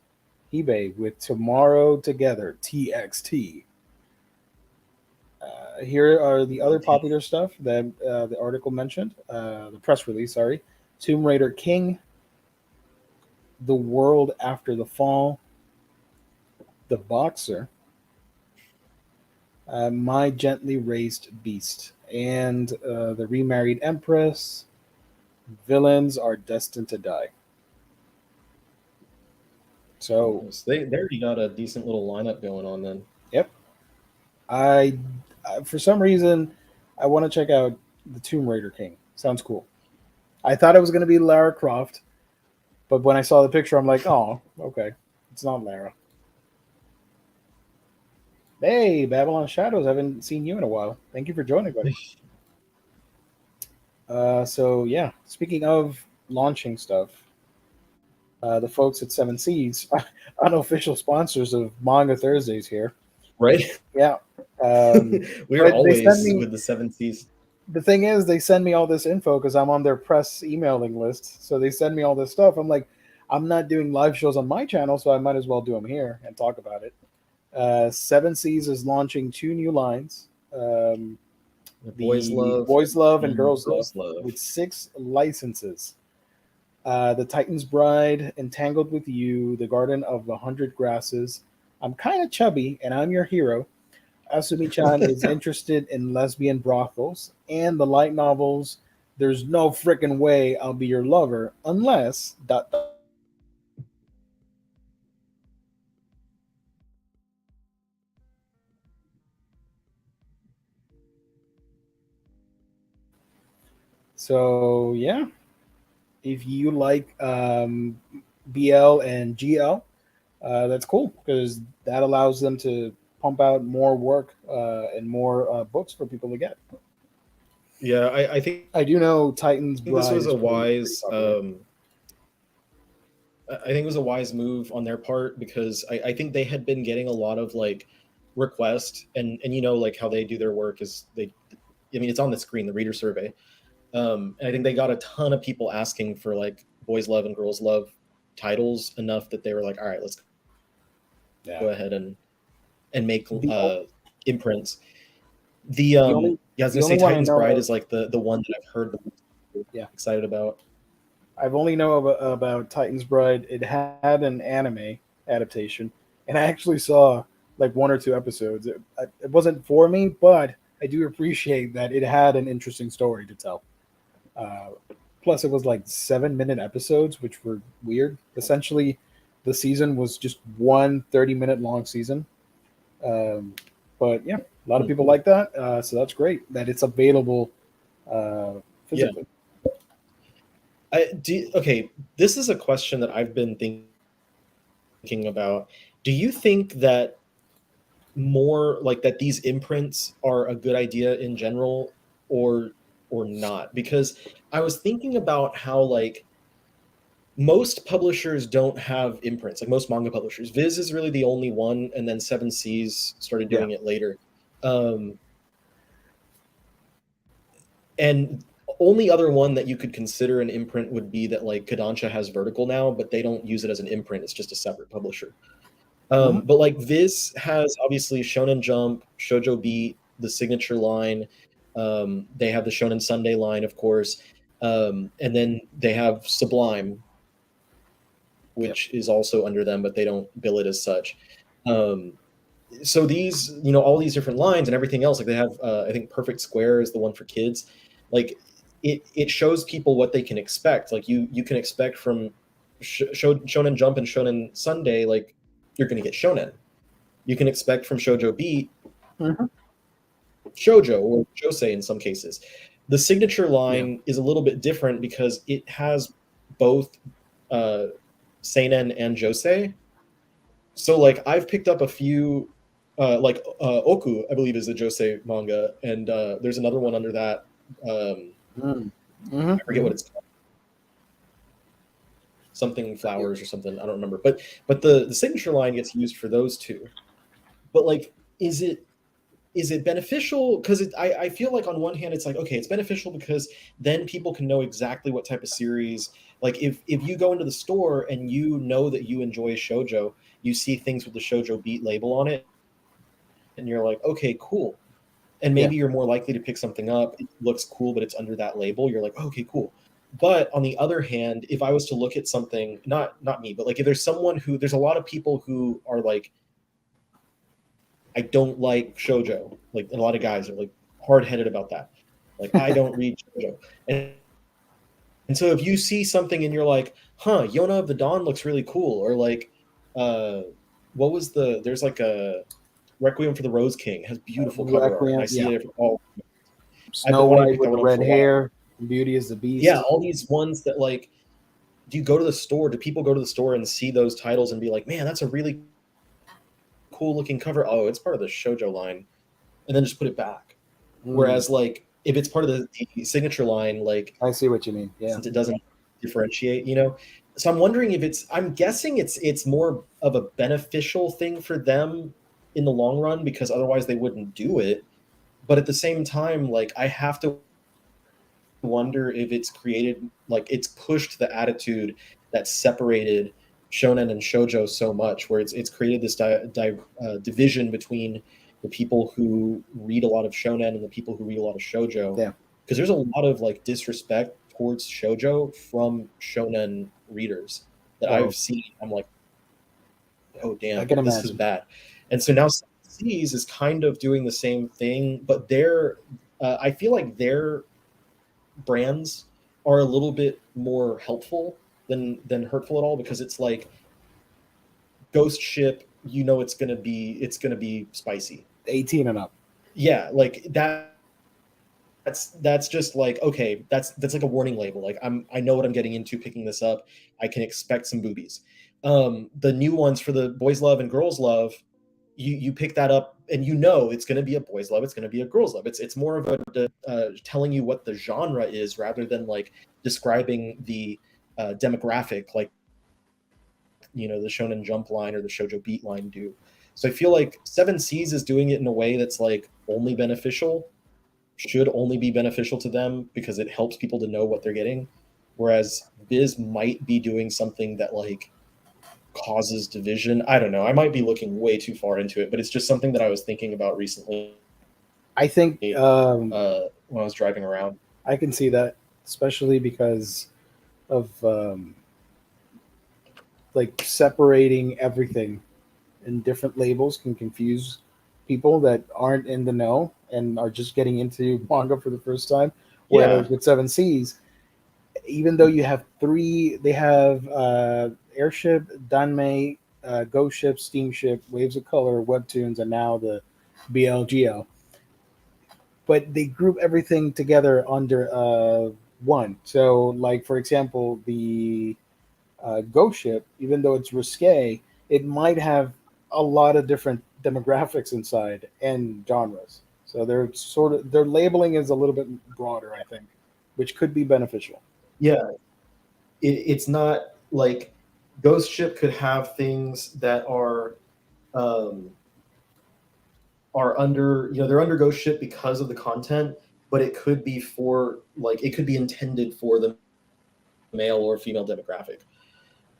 Hebe with Tomorrow Together, TXT. Here are the other popular stuff that the article mentioned, the press release, sorry. Tomb Raider King, The World After the Fall, The Boxer, My Gently Raised Beast, and The Remarried Empress, Villains Are Destined to Die. So, So they already got a decent little lineup going on then. yep. I, for some reason, I want to check out the Tomb Raider King. Sounds cool. I thought it was going to be Lara Croft, but when I saw the picture, I'm like, oh, okay, it's not Lara. Hey, Babylon Shadows, I haven't seen you in a while. Thank you for joining, buddy. So yeah, speaking of launching stuff, the folks at Seven Seas, unofficial sponsors of Manga Thursdays here. Right? Yeah, We are but they send always me. with the seven C's. The thing is, they send me all this info because I'm on their press emailing list. So they send me all this stuff. I'm like, I'm not doing live shows on my channel, so I might as well do them here and talk about it. Seven Seas is launching two new lines. Boys The love Boys Love and and Girls Love girls love. with 6 licenses. The Titan's Bride, Entangled with You, The Garden of the Hundred Grasses. I'm kind of chubby, and I'm your hero. Asumi-chan is interested in lesbian brothels, and the light novels. There's no frickin' way I'll be your lover unless dot dot. So yeah, if you like BL and GL, that's cool because that allows them to pump out more work and more books for people to get. Yeah, I think I do know Titan's this Bride was is a pretty wise popular. I think it was a wise move on their part because I think they had been getting a lot of like requests and like how they do their work is I mean it's on the screen, the reader survey. And I think they got a ton of people asking for like boys love and girls love titles enough that they were like, all right, let's Yeah. go ahead and make The o- imprints. The the only yeah, I was the gonna say only one I Titan's know Bride of, is like the one that I've heard the most yeah, excited about. I've only know about Titan's Bride. It had an anime adaptation, and I actually saw like one or two episodes. It wasn't for me, but I do appreciate that it had an interesting story to tell. Uh, Plus, it was like 7 minute episodes, which were weird. Essentially, the season was just one 30-minute long season. Um, but yeah, a lot of Hmm. people like that. So that's great that it's available Yeah, physically. Okay, this is a question that I've been thinking about. Do you think that more like that these imprints are a good idea in general, or not? Because I was thinking about how like most publishers don't have imprints, like most manga publishers. Viz is really the only one, and then Seven Seas started Yeah. doing it later. Um, and only other one that you could consider an imprint would be that like Kodansha has Vertical now, but they don't use it as an imprint. It's just a separate publisher. Mhm. But like Viz has obviously Shonen Jump, Shoujo Beat, the signature line. They have the Shonen Sunday line, of course, and then they have Sublime, Yep. which is also under them, but they don't bill it as such. Um, so these, all these different lines and everything else, like they have, I think Perfect Square is the one for kids. Like it shows people what they can expect. Like you can expect from Shonen Jump and Shonen Sunday, like you're going to get shonen. You can expect from Shoujo Beat Mhm. shoujo or josei in some cases. The signature Yeah. line is a little bit different because it has both uh, seinen and josei. So like I've picked up a few, Oku, I believe is a josei manga, and there's another one under that. Mhm. I forget what Mhm. it's called, something flowers or something. I don't remember, but the signature line gets used for those two. But like, is it beneficial? Because I feel like on one hand it's like, okay, it's beneficial because then people can know exactly what type of series. Like if you go into the store and you know that you enjoy shoujo, you see things with the Shoujo Beat label on it, and you're like, okay, cool. And Yeah. maybe you're more likely to pick something up. It looks cool, but it's under that label. You're like, okay, cool. But on the other hand, if I was to look at something, not me, but like if there's a lot of people who are like, I don't like shojo. Like a lot of guys are like hard headed about that. Like I don't read shojo. And so if you see something and you're like, huh, Yona of the Dawn looks really cool, or like uh there's like a Requiem for the Rose King has beautiful cover art, and I Requiem. see Yeah. it all. I've Snow been wanting to White pick with that the one up red for a while. hair. Beauty is the Yeah, Beast. all these ones that like, do you go to the store? Do people go to the store and see those titles and be like, man, that's a really cool looking cover? Oh, it's part of the shoujo line, and then just put it back. Mm. Whereas like if it's part of the signature line, like I see what you mean. Yeah. since it doesn't differentiate, So I'm wondering if I'm guessing it's more of a beneficial thing for them in the long run because otherwise they wouldn't do it. But at the same time, like I have to wonder if it's created, like it's pushed the attitude that separated shonen and shojo so much, where it's created this division between the people who read a lot of shonen and the people who read a lot of shojo, Yeah. because there's a lot of like disrespect towards shojo from shonen readers that Oh, I've seen. I'm like, oh I damn, can this is imagine. bad. And so now Seas is kind of doing the same thing, but I feel like their brands are a little bit more helpful than hurtful at all, because it's like ghost ship, it's gonna be spicy. 18 and up. Yeah, like that's just like, okay, that's like a warning label. Like I know what I'm getting into picking this up. I can expect some boobies. The new ones for the boys love and girls love, you pick that up and it's going to be a boys love, it's going to be a girls love. It's more of a telling you what the genre is rather than like describing the demographic, like the Shonen Jump line or the Shoujo Beat line do. So I feel like Seven Seas is doing it in a way that's like only beneficial, should only be beneficial to them because it helps people to know what they're getting, whereas Viz might be doing something that like causes division. I don't know. I might be looking way too far into it, but it's just something that I was thinking about recently I think when I was driving around. I can see that, especially because of like separating everything in different labels can confuse people that aren't in the know and are just getting into manga for the first time. Yeah. Whereas with Seven Seas, even though you have three, they have airship, Danmei, ghost ship, steamship, waves of color, webtoons, and now the BLGL. But they group everything together under one. So, like for example, the Ghost Ship, even though it's risque, it might have a lot of different demographics inside and genres. So they're sort of their labeling is a little bit broader, I think, which could be beneficial. Yeah, it's not like Ghost Ship could have things that um, are under, they're under Ghost Ship because of the content, but it could be for like it could be intended for the male or female demographic.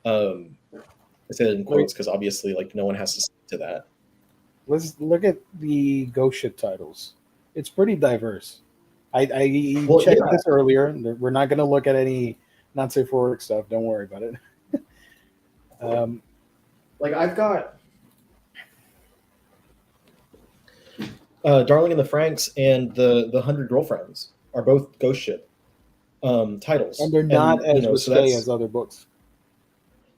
Um, I say that in Like, quotes because obviously, like, no one has to stick to that. let's look at the Ghost Ship titles. It's pretty diverse. I Well, checked yeah, this earlier. We're not going to look at any not safe for work stuff. Don't worry about it. Um, like I've got Darling in the Franks and the Hundred Girlfriends are both Ghost Ship and titles, they're and not as so risque as that's other books.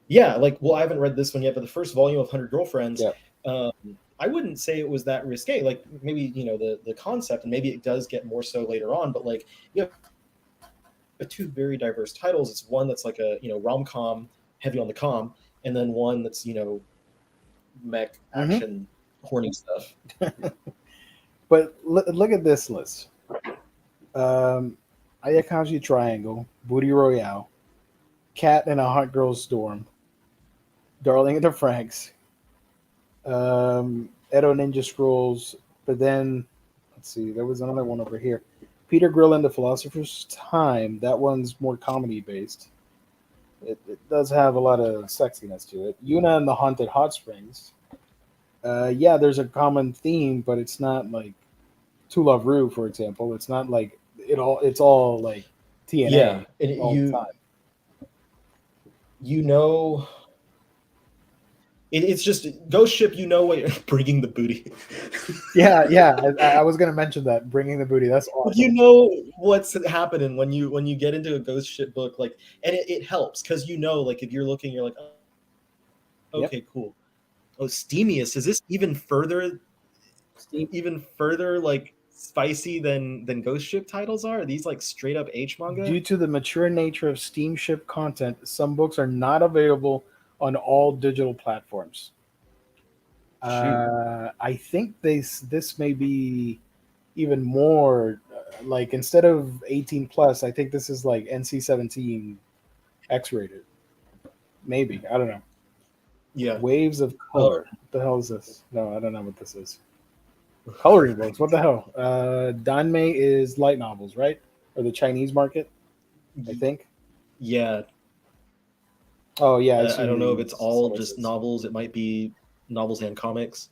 yeah. Like, well, I haven't read this one yet, but the first volume of Hundred Girlfriends, Yeah. um, I wouldn't say it was that risque. Like maybe the concept, and maybe it does get more so later on. But like you have two very diverse titles. It's one that's like a rom com, heavy on the com, and then one that's mech Hmm. action, horny stuff. But look at this list. Um, Ayakashi Triangle, Booty Royale, Cat and a Hot Girl Storm, Darling in the Franks, Edo Ninja Scrolls. But then, let's see, there was another one over here. Peter Grill and the Philosopher's Time. That one's more comedy based. It does have a lot of sexiness to it. Yuna and the Haunted Hot Springs. Yeah, there's a common theme, but it's not like To Love Ru, for example. It's not like it all. It's all like Yeah, TNA and all the time. you know it's just Ghost Ship. What you're bringing the booty. Yeah, yeah. I was gonna mention that bringing the booty. That's You awesome. know what's happening when you get into a Ghost Ship book, like, and it helps because like if you're looking, you're like, oh, Yep. okay, cool. Oh, Steamius, is this Steam. even further like spicy than Ghost Ship titles are? Are these like straight up H manga? Due to the mature nature of steamship content, some books are not available on all digital platforms. Shoot. I think this may be even more like instead of 18 plus. I think this is like NC-17 X rated. Maybe I don't know. Yeah. Waves of Um, color. What the hell is this? No, I don't know what this is. Coloring books. What the hell? Danmei is light novels, right? Or the Chinese market, I think. yeah. Oh yeah, I see I don't know if the it's all just sources. novels. It might be novels and comics.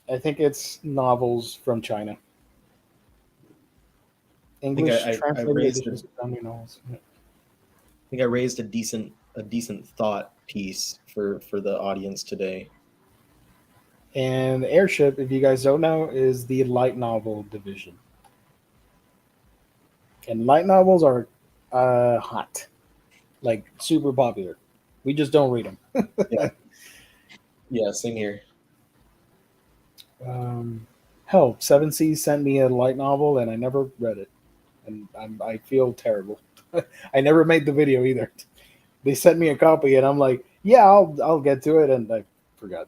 I think it's novels from China. I think English I translated raised a editions of Danmei novels. Yeah. I think I raised a decent thought piece for the audience today. And Airship, if you guys don't know, is the light novel division. And light novels are hot, like super popular. We just don't read them. Yeah, yeah, same here. Hell, Seven Seas sent me a light novel, and I never read it, and I feel terrible. I never made the video either. They sent me a copy, and I'm like, yeah, I'll get to it, and I forgot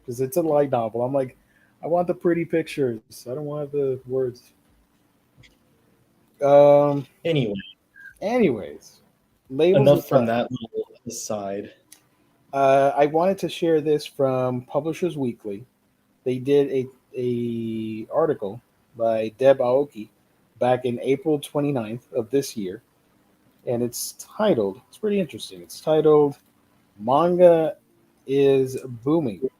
because it's a light novel. I'm like, I want the pretty pictures. I don't want the words. Um. Anyway, Anyways, labels enough from aside, that little aside. I wanted to share this from Publishers Weekly. They did a article by Deb Aoki back in April 29th of this year, and it's titled. It's pretty interesting. It's titled "Manga is Booming." Let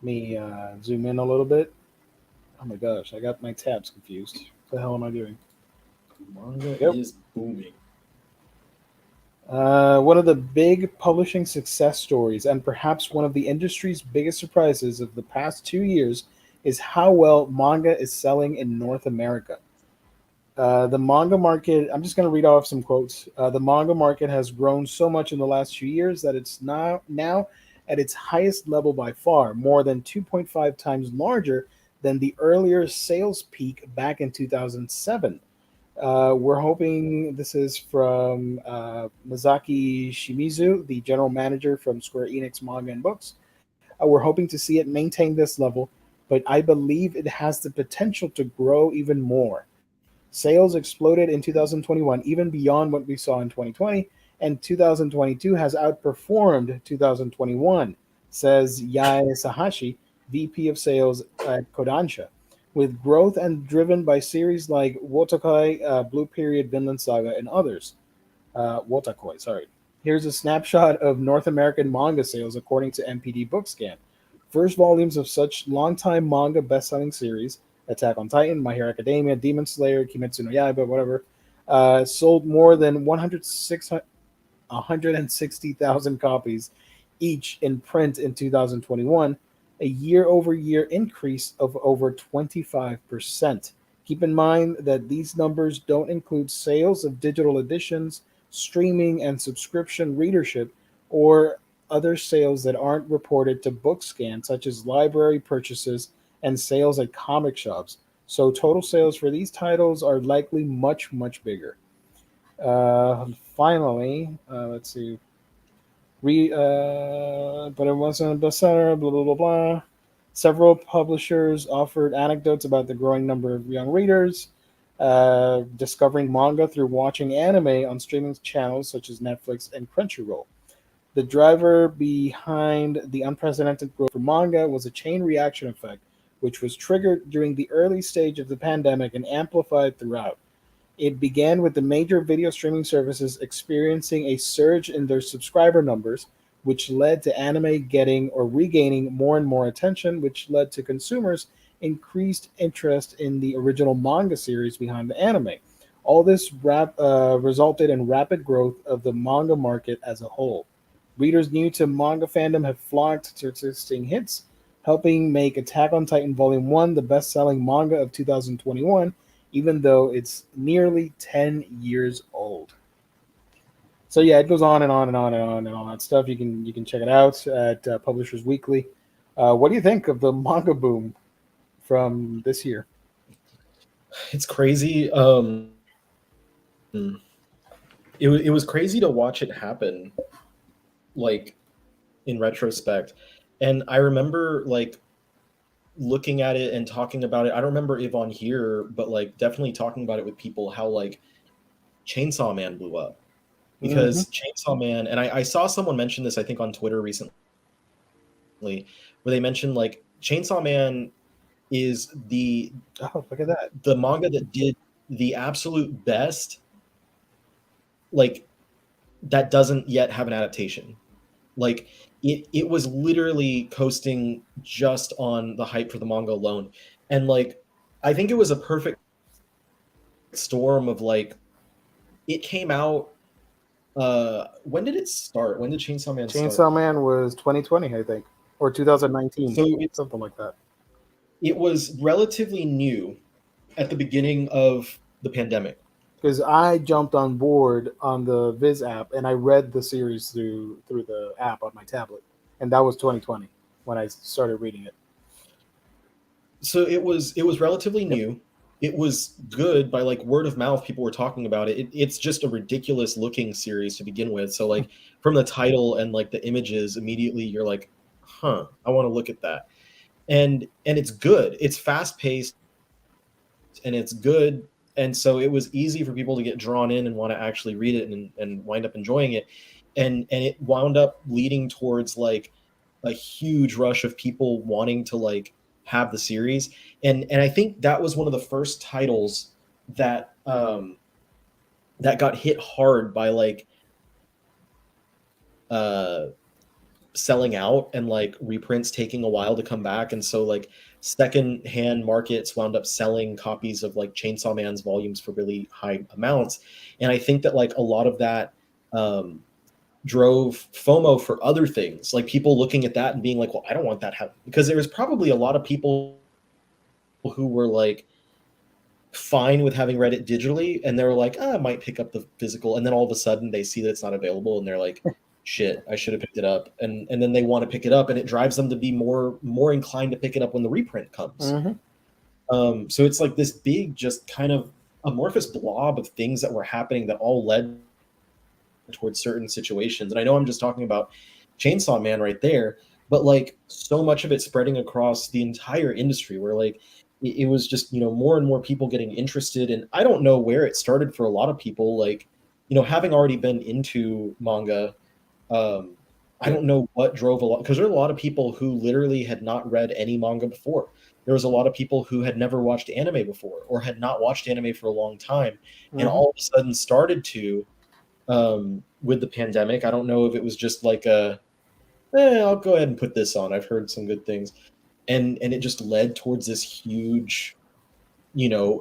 me zoom in a little bit. Oh my gosh, I got my tabs confused. What the hell am I doing? Manga Yep. is booming. One of the big publishing success stories, and perhaps one of the industry's biggest surprises of the past 2 years, is how well manga is selling in North America. The manga market, I'm just going to read off some quotes. The manga market has grown so much in the last few years that it's now at its highest level by far, more than 2.5 times larger than the earlier sales peak back in 2007. We're hoping this is from Mazaki Shimizu, the general manager from Square Enix Manga and Books. We're hoping to see it maintain this level, but I believe it has the potential to grow even more. Sales exploded in 2021, even beyond what we saw in 2020, and 2022 has outperformed 2021, says Yae Sahashi, VP of Sales at Kodansha, with growth and driven by series like Wotakai, Blue Period, Vinland Saga, and others. Wotakoi, sorry. Here's a snapshot of North American manga sales according to MPD Bookscan. First volumes of such longtime manga best-selling series, Attack on Titan, My Hero Academia, Demon Slayer, Kimetsu no Yaiba, whatever, sold more than 160,000 copies each in print in 2021, a year-over-year increase of over 25%. Keep in mind that these numbers don't include sales of digital editions, streaming and subscription readership, or other sales that aren't reported to Bookscan, such as library purchases and sales at comic shops. So total sales for these titles are likely much, much bigger. Finally, let's see. But it wasn't a bestseller, blah, blah, blah, blah. Several publishers offered anecdotes about the growing number of young readers, discovering manga through watching anime on streaming channels such as Netflix and Crunchyroll. The driver behind the unprecedented growth for manga was a chain reaction effect, which was triggered during the early stage of the pandemic and amplified throughout. It began with the major video streaming services experiencing a surge in their subscriber numbers, which led to anime getting or regaining more and more attention, which led to consumers' increased interest in the original manga series behind the anime. All this resulted in rapid growth of the manga market as a whole. Readers new to manga fandom have flocked to existing hits, helping make Attack on Titan Volume 1 the best selling manga of 2021, even though it's nearly 10 years old. So yeah, it goes on and on and on and on and all that stuff. You can check it out at Publishers Weekly. What do you think of the manga boom from this year? It's crazy. It was crazy to watch it happen, like in retrospect. And I remember like looking at it and talking about it. I don't remember if on here, but like definitely talking about it with people how like Chainsaw Man blew up Mm-hmm. because Chainsaw Man, and I saw someone mention this I think on Twitter recently, where they mentioned like Chainsaw Man is Oh, look at that. the manga that did the absolute best, like that doesn't yet have an adaptation. Like it was literally coasting just on the hype for the manga alone. And like I think it was a perfect storm of like it came out when did it start? When did Chainsaw Man start? Chainsaw Man was 2020, I think, or 2019, So it's something like that. it was relatively new at the beginning of the pandemic. Because I jumped on board on the Viz app and I read the series through the app on my tablet, and that was 2020 when I started reading it. So it was relatively Yep. new. It was good by like word of mouth. People were talking about it. It's just a ridiculous looking series to begin with. So like from the title and like the images, immediately you're like, huh, I want to look at that. And it's good. It's fast paced and it's good. And so it was easy for people to get drawn in and want to actually read it and wind up enjoying it. And it wound up leading towards like a huge rush of people wanting to like have the series. And I think that was one of the first titles that that got hit hard by like uh selling out and like reprints taking a while to come back. And so like second hand markets wound up selling copies of like Chainsaw Man's volumes for really high amounts. And I think that like a lot of that um drove FOMO for other things, like people looking at that and being like, well, I don't want that because there was probably a lot of people who were like fine with having read it digitally and they were like, I might pick up the physical, and then all of a sudden they see that it's not available and they're like, shit, I should have picked it up, and then they want to pick it up and it drives them to be more inclined to pick it up when the reprint comes. Mm-hmm. So it's like this big, just kind of amorphous blob of things that were happening that all led towards certain situations. And I know I'm just talking about Chainsaw Man right there, but like so much of it spreading across the entire industry where like it was just, more and more people getting interested. And I don't know where it started for a lot of people, like, having already been into manga, um, I Yeah. don't know what drove a lot, because there are a lot of people who literally had not read any manga before. There was a lot of people who had never watched anime before or had not watched anime for a long time, and Hmm. all of a sudden started to, with the pandemic. I don't know if it was just like I'll go ahead and put this on. I've heard some good things, and it just led towards this huge,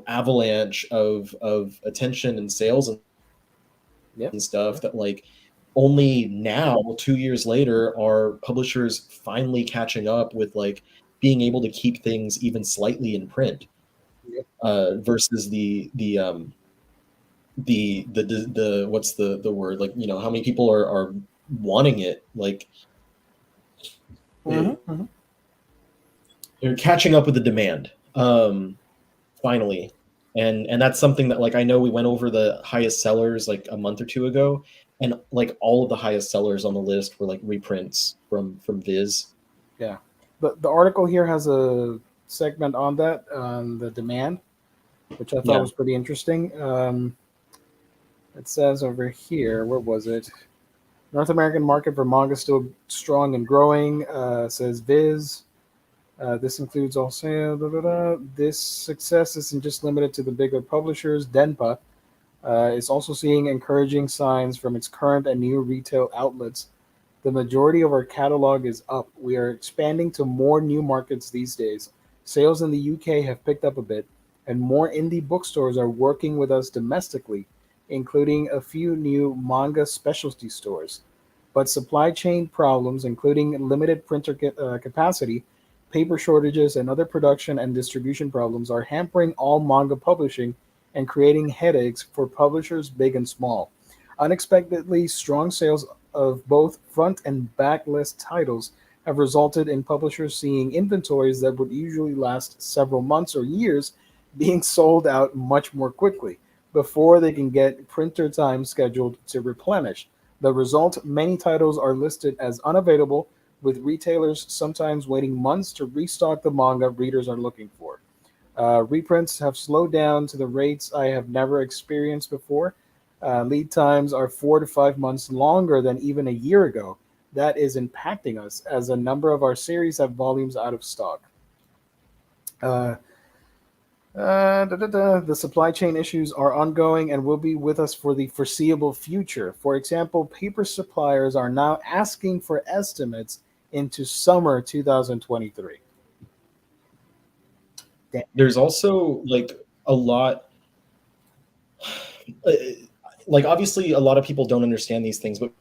avalanche of attention and sales Yep. and stuff that like only now 2 years later are publishers finally catching up with like being able to keep things even slightly in print, Yep. versus the what's the word, like, how many people are wanting it, like Hmm. it, Hmm. they're catching up with the demand, finally. And that's something that, like, I know we went over the highest sellers like a month or two ago, and like all of the highest sellers on the list were like reprints from Viz. Yeah. The article here has a segment on that, on the demand, which I thought Yeah. was pretty interesting. It says over here, where was it? North American market for manga still strong and growing, says Viz. This includes also this success isn't just limited to the bigger publishers. Denpa is also seeing encouraging signs from its current and new retail outlets. The majority of our catalog is up. We are expanding to more new markets these days. Sales in the UK have picked up a bit, and more indie bookstores are working with us domestically, including a few new manga specialty stores. But supply chain problems, including limited printer capacity, paper shortages, and other production and distribution problems, are hampering all manga publishing and creating headaches for publishers big and small. Unexpectedly strong sales of both front and back list titles have resulted in publishers seeing inventories that would usually last several months or years being sold out much more quickly before they can get printer time scheduled to replenish. The result, many titles are listed as unavailable, with retailers sometimes waiting months to restock the manga readers are looking for. Reprints have slowed down to the rates I have never experienced before. Lead times are 4 to 5 months longer than even a year ago. That is impacting us as a number of our series have volumes out of stock. Uh, the supply chain issues are ongoing and will be with us for the foreseeable future. For example, paper suppliers are now asking for estimates into summer 2023. Damn. There's also like a lot, uh, like obviously a lot of people don't understand these things, but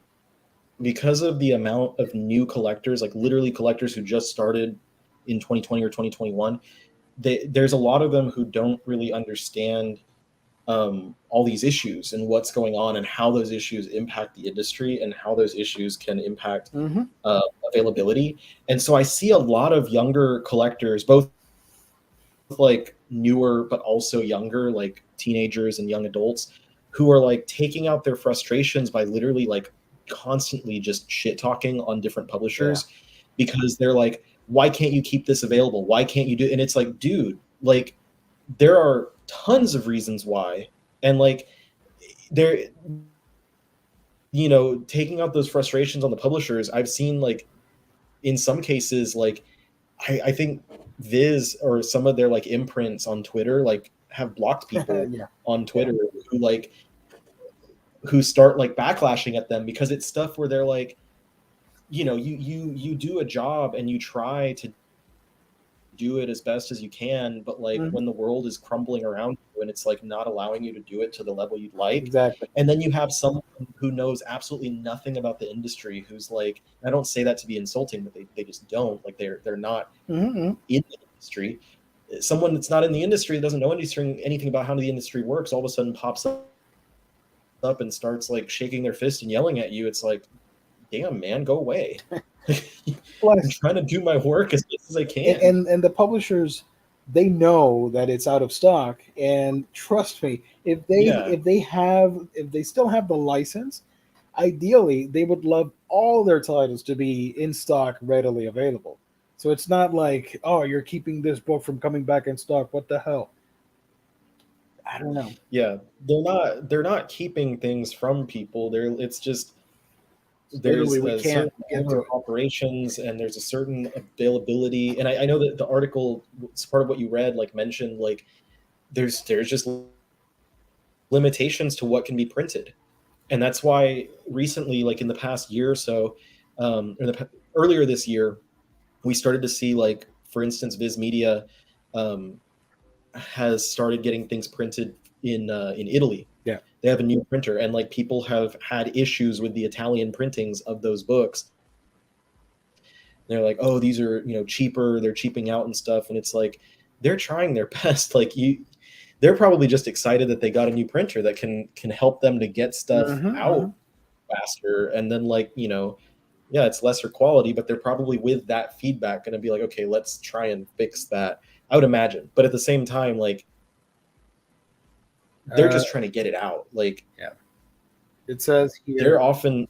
because of the amount of new collectors, like literally collectors who just started in 2020 or 2021, there's a lot of them who don't really understand, all these issues and what's going on and how those issues impact the industry and how those issues can impact, Hmm. uh, availability. And so I see a lot of younger collectors, both like newer but also younger, like teenagers and young adults, who are like taking out their frustrations by literally like constantly just shit talking on different Yeah. publishers, because they're like, why can't you keep this available, why can't you do, and it's like, dude, like there are tons of reasons why. And like there, taking out those frustrations on the publishers, I've seen like in some cases, like I think Viz or some of their like imprints on Twitter like have blocked people Yeah. on Yeah. Twitter who start like backlashing at them, because it's stuff where they're like, you do a job and you try to do it as best as you can, but like Hmm. when the world is crumbling around you and it's like not allowing you to do it to the level you'd like, Exactly. and then you have someone who knows absolutely nothing about the industry who's like, I don't say that to be insulting, but they just don't, like they're not Hmm. in the industry. Someone that's not in the industry, doesn't know anything about how the industry works, all of a sudden pops up and starts like shaking their fist and yelling at you. It's like, damn man, go away. I'm Plus, trying to do my work as best as I can. and the publishers, they know that it's out of stock, and trust me, Yeah. if they still have the license, ideally they would love all their titles to be in stock, readily available. So it's not like, oh, you're keeping this book from coming back in stock. What the hell? I don't know. Yeah, they're not keeping things from people. It's just there's Literally, we a can't certain get order to of it. operations and there's a certain availability. And I know that the article, it's part of what you read, like mentioned, like there's just limitations to what can be printed. And that's why recently, like in the past year or so, earlier this year, we started to see, like, for instance, Viz Media um, has started getting things printed in Italy. Yeah. They have a new printer, and like people have had issues with the Italian printings of those books. They're like, oh, these are, cheaper. They're cheaping out and stuff, and it's like they're trying their best. They're probably just excited that they got a new printer that can help them to get stuff Hmm. out faster, and then yeah, it's lesser quality, but they're probably with that feedback going to be like, okay, let's try and fix that. I would imagine, but at the same time, like they're Uh, just trying to get it out. Like yeah. It says they're here often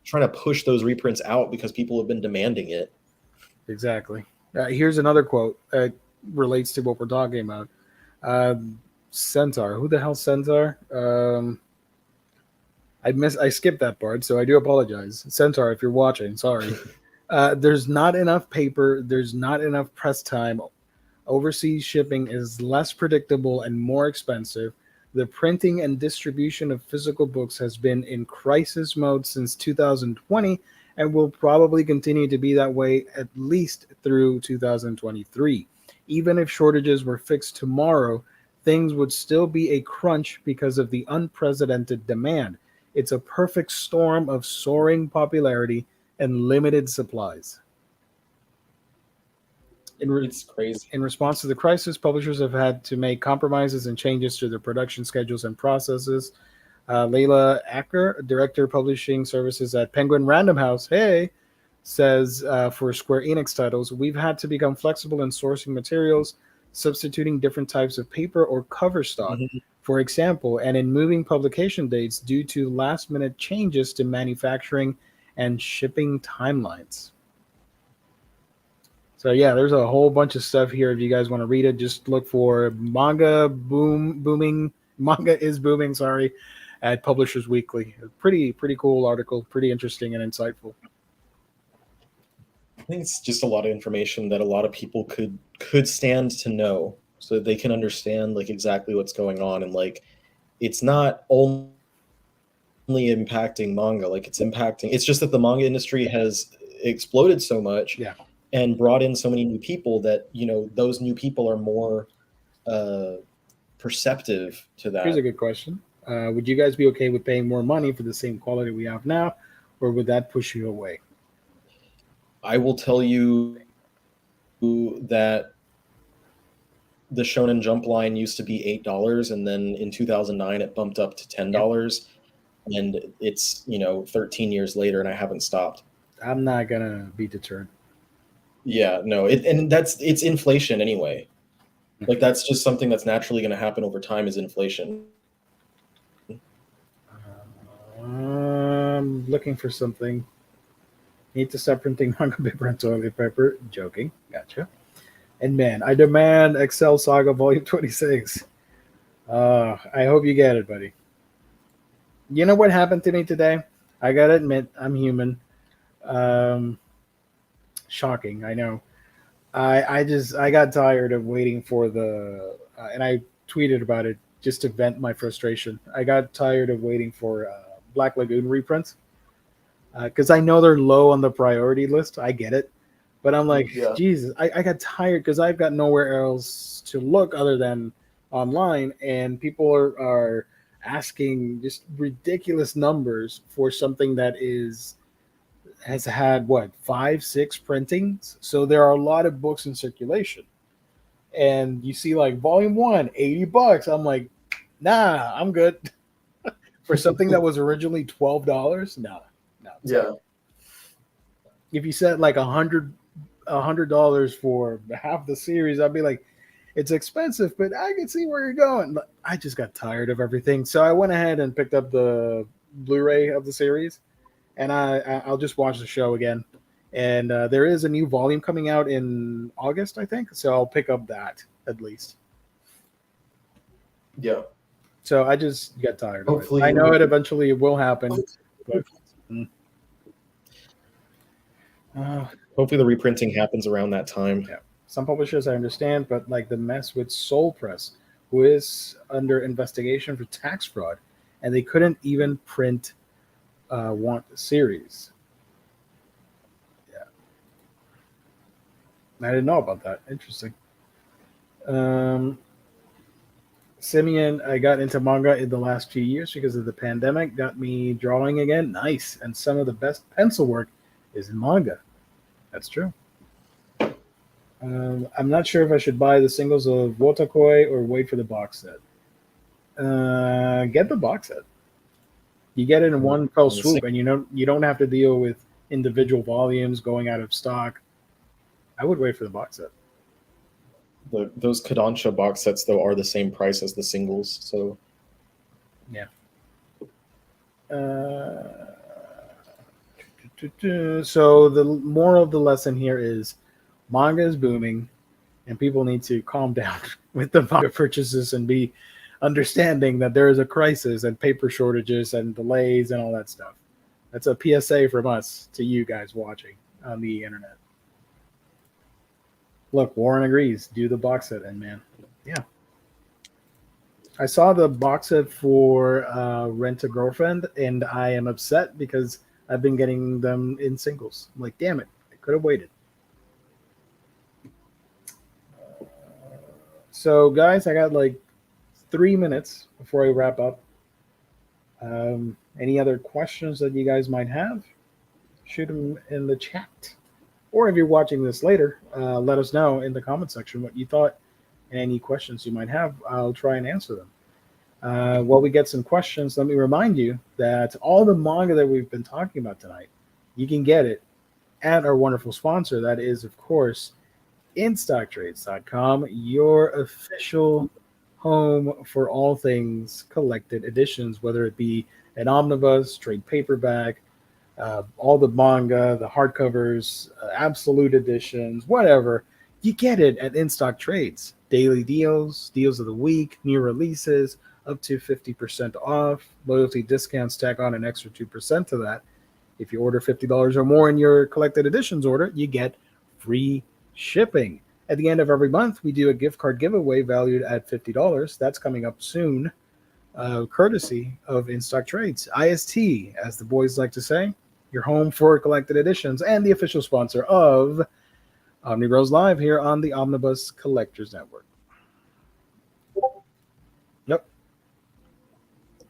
trying to push those reprints out because people have been demanding it. exactly. Here's another quote that relates to what we're talking about. Centaur. Who the hell Centaur? I skipped that part, so I do apologize. Centaur, if you're watching, sorry. There's not enough paper. There's not enough press time. Overseas shipping is less predictable and more expensive. The printing and distribution of physical books has been in crisis mode since 2020 and will probably continue to be that way at least through 2023. Even if shortages were fixed tomorrow, things would still be a crunch because of the unprecedented demand. It's a perfect storm of soaring popularity and limited supplies. In, re- It's crazy. in response to the crisis, publishers have had to make compromises and changes to their production schedules and processes. Layla Acker, director of publishing services at Penguin Random House, hey, says for Square Enix titles, we've had to become flexible in sourcing materials, substituting different types of paper or cover stock, Mhm. for example, and in moving publication dates due to last minute changes to manufacturing and shipping timelines. So yeah, there's a whole bunch of stuff here. If you guys want to read it, just look for Manga is booming. Sorry, at Publishers Weekly. Pretty cool article. Pretty interesting and insightful. I think it's just a lot of information that a lot of people could stand to know, so that they can understand like exactly what's going on. And like it's not only impacting manga, like it's just that the manga industry has exploded so much Yeah. and brought in so many new people that those new people are more uh perceptive to Here's a that. good question. Would you guys be okay with paying more money for the same quality we have now, or would that push you away? I will tell you that the Shonen Jump line used to be $8, and then in 2009 it bumped up to Yep. $10, and it's 13 years later, and I haven't stopped. I'm not gonna be deterred. Yeah, no, it's inflation anyway. Like that's just something that's naturally going to happen over time, is inflation. Looking for something. Need to stop printing manga paper and toilet paper. Joking. Gotcha. And man, I demand Excel Saga Volume 26. I hope you get it, buddy. You know what happened to me today? I gotta admit, I'm human. Um, Shocking, I know. I got tired of waiting for and I tweeted about it just to vent my frustration. I got tired of waiting for Black Lagoon reprints because I know they're low on the priority list. I get it, but I'm like, Yeah. Jesus, I got tired because I've got nowhere else to look other than online, and people are asking just ridiculous numbers for something that is has had what 5 6 printings, so there are a lot of books in circulation, and you see like volume one, $80. I'm like, nah, I'm good. For something that was originally $12, no, no, sorry. Yeah. If you said like $100 for half the series, I'd be like, It's expensive, but I can see where you're going. I just got tired of everything, so I went ahead and picked up the Blu-ray of the series, and I'll just watch the show again. And there is a new volume coming out in August, I think, so I'll pick up that at least. Yeah. So I just got tired of it. Hopefully, I know it eventually will happen, but hopefully the reprinting happens around that time. yeah. Some publishers I understand, but like the mess with Soul Press, who is under investigation for tax fraud, and they couldn't even print Want series. Yeah, I didn't know about that. Interesting. Um, Simeon, I got into manga in the last few years because of the pandemic. Got me drawing again. Nice, and some of the best pencil work is in manga. That's true. I'm not sure if I should buy the singles of Wotakoi or wait for the box set. Get the box set. You get it in one fell swoop, and you don't have to deal with individual volumes going out of stock. I would wait for the box set. Those Kodansha box sets though are the same price as the singles, so yeah. So the moral of the lesson here is manga is booming, and people need to calm down with the manga purchases and be understanding that there is a crisis and paper shortages and delays and all that stuff. That's a PSA from us to you guys watching on the internet. Look, Warren agrees. Do the box set, and man, yeah. I saw the box set for Rent a Girlfriend, and I am upset because I've been getting them in singles. I'm like, damn it, I could have waited. So, guys, I got like 3 minutes before I wrap up. Any other questions that you guys might have? Shoot them in the chat. Or if you're watching this later, let us know in the comment section what you thought and any questions you might have. I'll try and answer them. While we get some questions, let me remind you that all the manga that we've been talking about tonight, you can get it at our wonderful sponsor. That is, of course, InStockTrades.com, your official home for all things collected editions, whether it be an omnibus, trade paperback, all the manga, the hardcovers, absolute editions, whatever. You get it at In Stock Trades. Daily deals, deals of the week, new releases, up to 50% off. Loyalty discounts tack on an extra 2% to that. If you order $50 or more in your collected editions order, you get free shipping. At the end of every month, we do a gift card giveaway valued at $50. That's coming up soon, courtesy of In Stock Trades. IST, as the boys like to say, your home for collected editions and the official sponsor of Omnibros Live here on the Omnibus Collectors Network. Yep.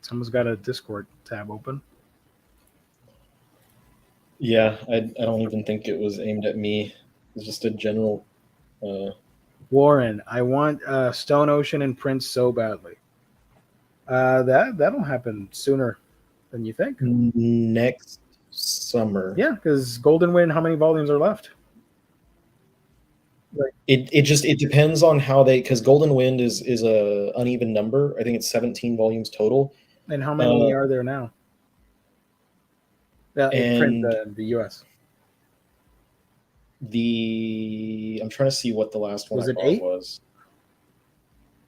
Someone's got a Discord tab open. Yeah, I don't even think it was aimed at me. It's just a general. Warren, I want Stone Ocean and Prince so badly. That'll happen sooner than you think. Next summer. Yeah, because Golden Wind, how many volumes are left? Like, it depends on how they, because Golden Wind is a uneven number. I think it's 17 volumes total. And how many are there now? In print, the US. I'm trying to see what the last one was I it bought 8 was.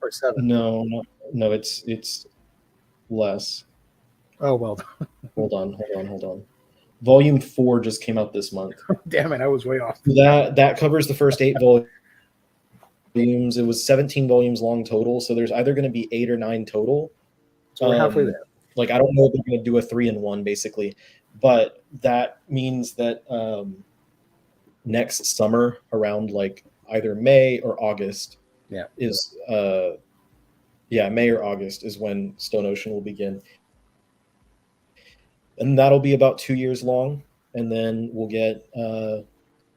Or 7? No, it's less. Oh well. Hold on. Volume 4 just came out this month. Damn it, I was way off. That covers the first 8 volumes. It was 17 volumes long total, so there's either going to be 8 or 9 total. So we're halfway there. Like, I don't know if they're going to do a 3-in-1 basically, but that means that next summer, around like either May or August, is May or August is when Stone Ocean will begin. And that'll be about 2 years long, and then we'll get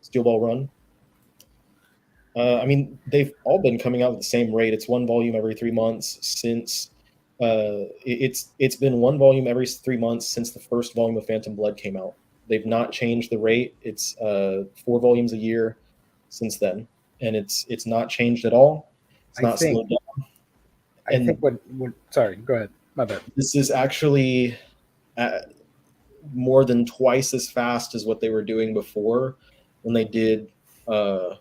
Steel Ball Run. I mean, they've all been coming out at the same rate. It's 1 volume every 3 months since it's been 1 volume every 3 months since the first volume of Phantom Blood came out. They've not changed the rate. It's 4 volumes a year since then, and it's not changed at all. It's I not think slowed down. I think And what sorry, go ahead. My bad. this is actually more than twice as fast as what they were doing before when they did uh,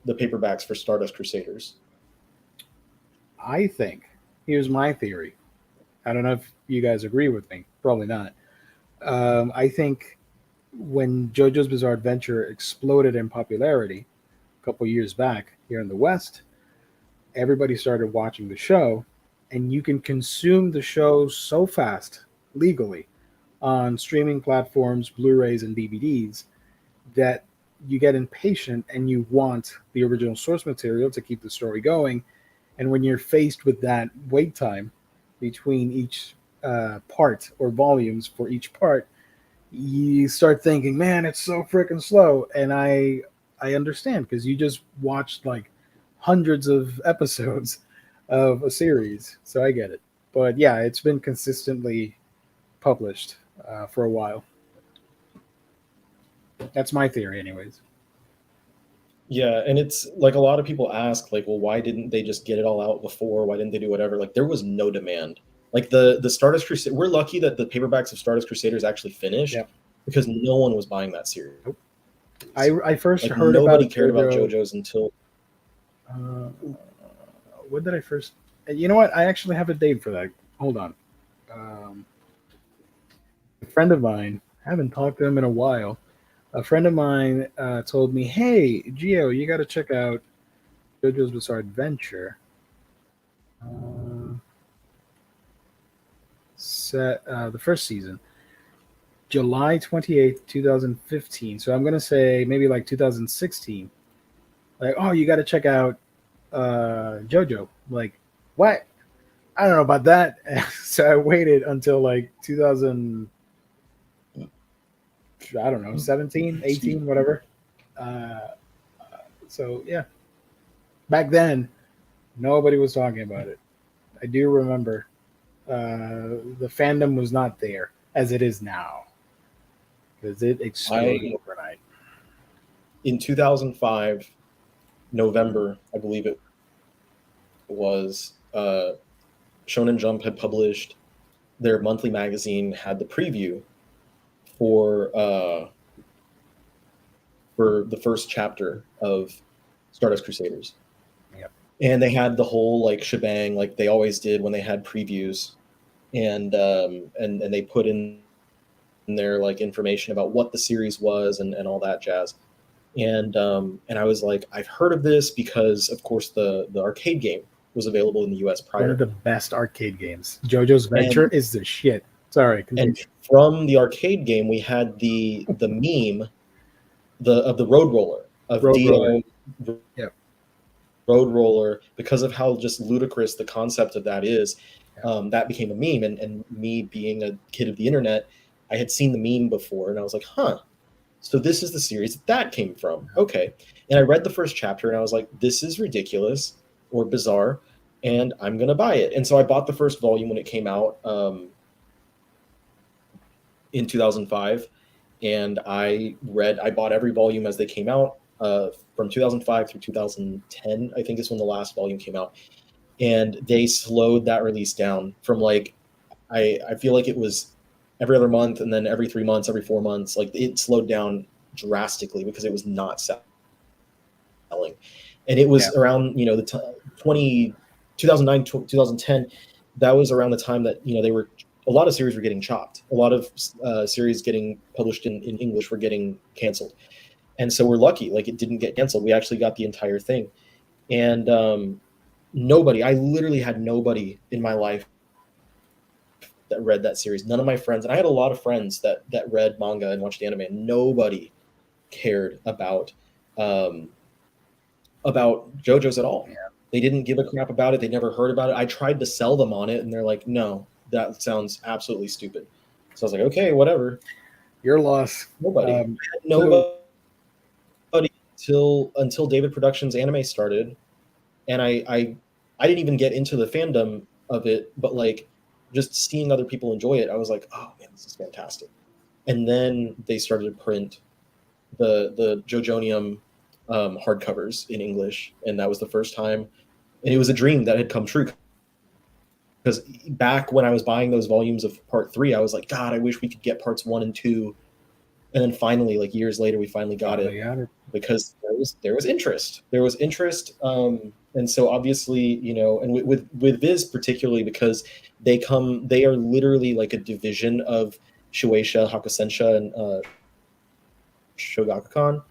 the paperbacks for Stardust Crusaders. I think here's my theory. I don't know if you guys agree with me. Probably not. I think when JoJo's Bizarre Adventure exploded in popularity a couple years back here in the West, everybody started watching the show, and you can consume the show so fast legally on streaming platforms, Blu-rays, and DVDs that you get impatient and you want the original source material to keep the story going. And when you're faced with that wait time between each part or volumes for each part, you start thinking, "Man, it's so freaking slow." And I understand because you just watched like hundreds of episodes of a series, so I get it. But yeah, it's been consistently published for a while. That's my theory, anyways. Yeah, and it's like a lot of people ask, like, well, why didn't they just get it all out before? Why didn't they do whatever? Like, there was no demand. Like the Stardust Crusade, we're lucky that the paperbacks of Stardust Crusaders actually finished Yep. because no one was buying that series. Nope. I first Like heard nobody about cared about JoJo. JoJo's until Uh, when did I first? You know what? I actually have a date for that. Hold on. Um, a friend of mine, I haven't talked to him in a while. A friend of mine told me, "Hey, Gio, you got to check out JoJo's Bizarre Adventure." Uh, the first season, July 28th, 2015. So I'm gonna say maybe like 2016. Like, oh, you got to check out JoJo. Like, what? I don't know about that. So I waited until like 2000, I don't know, 17, excuse 18, me. whatever. Uh, so yeah, back then nobody was talking about it. I do remember the fandom was not there as it is now because it exploded I overnight. in 2005 November, I believe it was, Shonen Jump had published their monthly magazine had the preview for uh, for the first chapter of Stardust Crusaders. Yep. And they had the whole like shebang, like they always did when they had previews, and they put in their like information about what the series was and all that jazz. And I was like, I've heard of this because, of course, the arcade game was available in the U.S. One of prior, the best arcade games. JoJo's Venture and is the shit. Sorry, and continue. from the arcade game we had the meme the road roller of Road Roller. Dio Yep. road roller because of how just ludicrous the concept of that is. Yep. That became a meme, and me being a kid of the internet, I had seen the meme before, and I was like, huh. So this is the series that came from. Okay. And I read the first chapter and I was like, this is ridiculous or bizarre, and I'm going to buy it. And so I bought the first volume when it came out in 2005. And I bought every volume as they came out from 2005 through 2010, I think is when the last volume came out. And they slowed that release down from like, I feel like it was every other month and then every 3 months, every 4 months. Like it slowed down drastically because it was not selling. And it Yeah. was around, the 2009, 2010. That was around the time that, they were, a lot of series were getting chopped. A lot of series getting published in English were getting canceled. And so we're lucky, like it didn't get canceled. We actually got the entire thing. And I literally had nobody in my life that read that series. None of my friends, and I had a lot of friends that read manga and watched anime, and nobody cared um, about JoJo's at all. Yeah. They didn't give a crap about it. They never heard about it. I tried to sell them on it, and they're like, "No, that sounds absolutely stupid." So I was like, "Okay, whatever." Your loss. Nobody, Um, so nobody until David Productions anime started, and I didn't even get into the fandom of it, but like just seeing other people enjoy it, I was like, "Oh man, this is fantastic." And then they started to print the JoJonium hardcovers in English, and that was the first time And it was a dream that had come true. Because back when I was buying those volumes of part 3, I was like, God, I wish we could get parts 1 and 2. And then finally, like years later, we finally got it because there was interest. There was interest. And so obviously, you know, and with Viz particularly, because they are literally like a division of Shueisha, Hakusensha, and Shogakukan.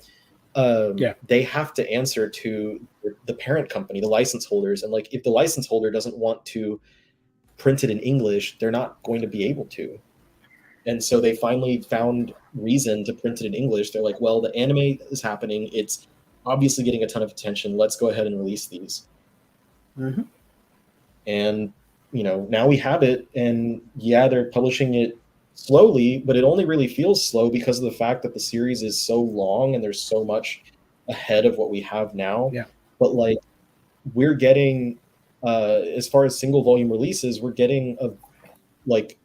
They have to answer to the parent company, the license holders. And like, if the license holder doesn't want to print it in English, they're not going to be able to. And so they finally found reason to print it in English. They're like, well, the anime is happening. It's obviously getting a ton of attention. Let's go ahead and release these. Mm-hmm. And, you know, now we have it. And yeah, they're publishing it slowly, but it only really feels slow because of the fact that the series is so long and there's so much ahead of what we have now. Yeah. But like, we're getting, as far as single volume releases, we're getting a, like,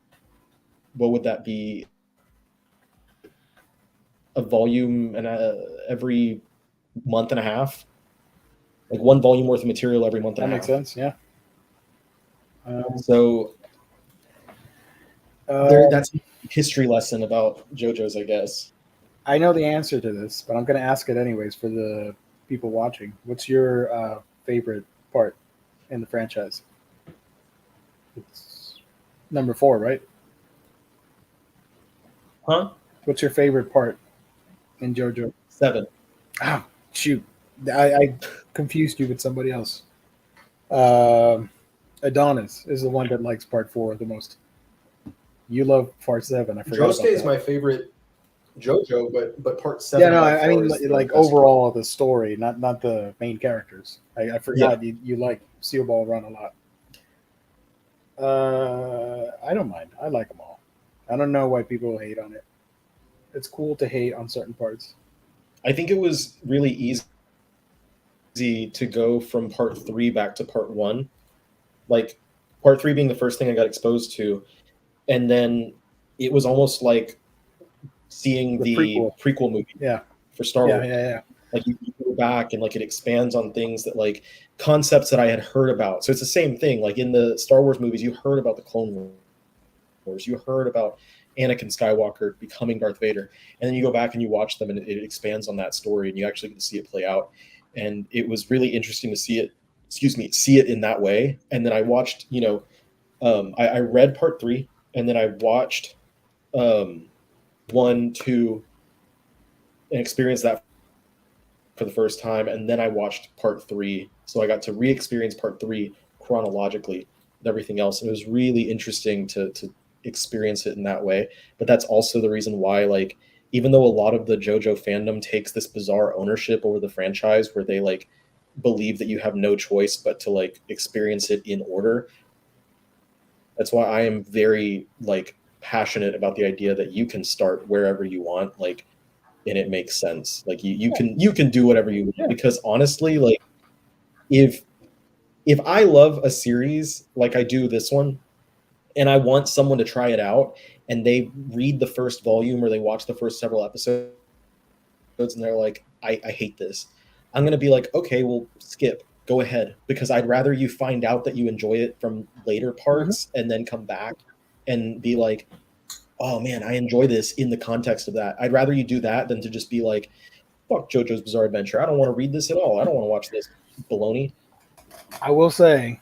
what would that be? A volume and every month and a half, like one volume worth of material every month and a half. That makes sense. Yeah. So that's a history lesson about JoJo's, I guess. I know the answer to this, but I'm going to ask it anyways for the people watching. What's your favorite part in the franchise? It's number 4, right? Huh? What's your favorite part in JoJo? 7. Oh, shoot. I confused you with somebody else. Adonis is the one that likes part 4 the most. You love part 7. I forgot. Josuke is my favorite JoJo, but part 7. Yeah, no, I mean like overall the story, not the main characters. I forgot you like Seal Ball Run a lot. I don't mind. I like them all. I don't know why people hate on it. It's cool to hate on certain parts. I think it was really easy to go from part 3 back to part 1. Like part 3 being the first thing I got exposed to. And then it was almost like seeing the prequel movie for Star Wars. Yeah. Like you go back and like it expands on things that like concepts that I had heard about. So it's the same thing. Like in the Star Wars movies, you heard about the Clone Wars. You heard about Anakin Skywalker becoming Darth Vader. And then you go back and you watch them and it expands on that story and you actually get to see it play out. And it was really interesting to see it in that way. And then I watched, you know, I read part 3 and then I watched 1, 2 and experienced that for the first time. And then I watched part 3. So I got to re-experience part 3 chronologically with everything else. And it was really interesting to experience it in that way. But that's also the reason why, like, even though a lot of the JoJo fandom takes this bizarre ownership over the franchise where they like believe that you have no choice but to like experience it in order, that's why I am very like passionate about the idea that you can start wherever you want, like, and it makes sense. Like you can do whatever you want, because honestly, like if I love a series like I do this one, and I want someone to try it out, and they read the first volume or they watch the first several episodes, and they're like, I hate this, I'm going to be like, okay, well, skip, go ahead, because I'd rather you find out that you enjoy it from later parts and then come back and be like, oh man, I enjoy this in the context of that. I'd rather you do that than to just be like, fuck JoJo's Bizarre Adventure, I don't want to read this at all, I don't want to watch this baloney. I will say,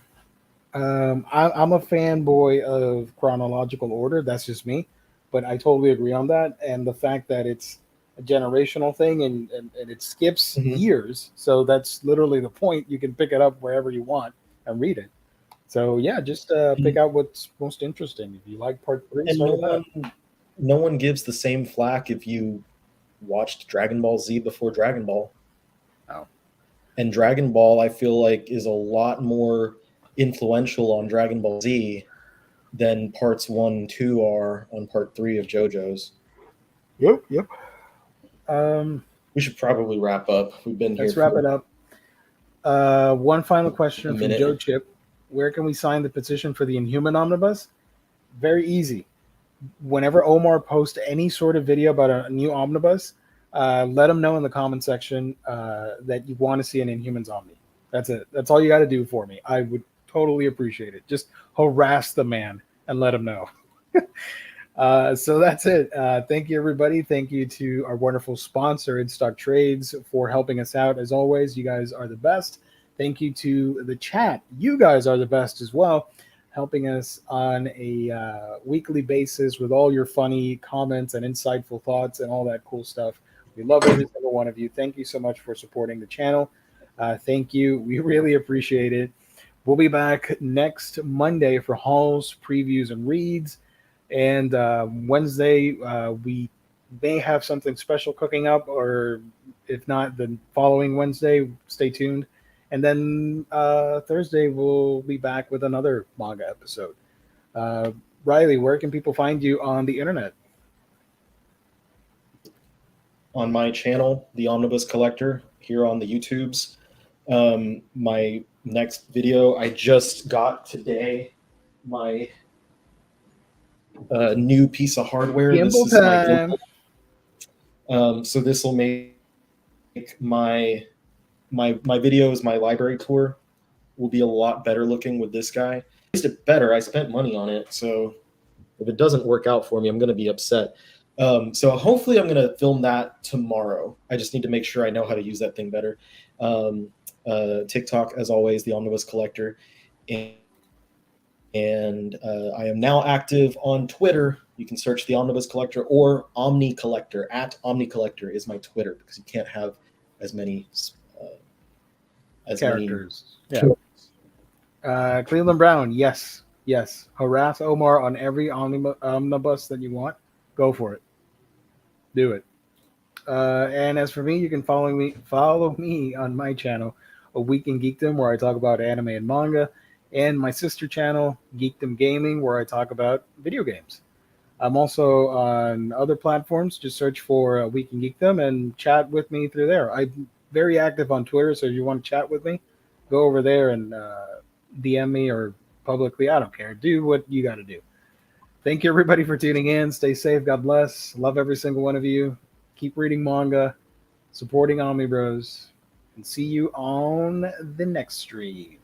I'm a fanboy of chronological order. That's just me, but I totally agree on that. And the fact that it's a generational thing and it skips years, so that's literally the point. You can pick it up wherever you want and read it. So yeah, just pick out what's most interesting. If you like part 3, and no one gives the same flack if you watched Dragon Ball Z before Dragon Ball. Oh. And Dragon Ball, I feel like, is a lot more influential on Dragon Ball Z than parts 1 and 2 are on part 3 of JoJo's. Yep. We should probably wrap up. We've been here. Let's wrap it up. One final question from Joe Chip. Where can we sign the petition for the Inhuman Omnibus? Very easy. Whenever Omar posts any sort of video about a new Omnibus, let him know in the comment section that you want to see an Inhumans Omni. That's it. That's all you got to do for me. I would totally appreciate it. Just harass the man and let him know. So that's it. Thank you, everybody. Thank you to our wonderful sponsor, In Stock Trades, for helping us out. As always, you guys are the best. Thank you to the chat. You guys are the best as well, helping us on a weekly basis with all your funny comments and insightful thoughts and all that cool stuff. We love every single one of you. Thank you so much for supporting the channel. Thank you. We really appreciate it. We'll be back next Monday for hauls, previews, and reads. And Wednesday, we may have something special cooking up, or if not, the following Wednesday, stay tuned. And then Thursday, we'll be back with another manga episode. Riley, where can people find you on the internet? On my channel, the Omnibus Collector, here on the YouTubes. My next video, I just got today my new piece of hardware. Gimbal This is time. So this will make my videos, my library tour will be a lot better looking with this guy. At least it better. I spent money on it, so if it doesn't work out for me, I'm going to be upset. So hopefully I'm going to film that tomorrow. I just need to make sure I know how to use that thing better. TikTok, as always, the Omnibus Collector. And I am now active on Twitter. You can search the Omnibus Collector or Omni Collector. At Omni Collector is my Twitter, because you can't have as many characters. Cleveland Brown, yes. Harass Omar on every omnibus that you want. Go for it. Do it. And as for me, you can follow me on my channel, A Week in Geekdom, where I talk about anime and manga, and my sister channel, Geekdom Gaming, where I talk about video games. I'm also on other platforms. Just search for A Week in Geekdom and chat with me through there. I'm very active on Twitter, so if you want to chat with me, go over there and DM me or publicly. I don't care. Do what you got to do. Thank you, everybody, for tuning in. Stay safe. God bless. Love every single one of you. Keep reading manga, supporting Omnibros, and see you on the next stream.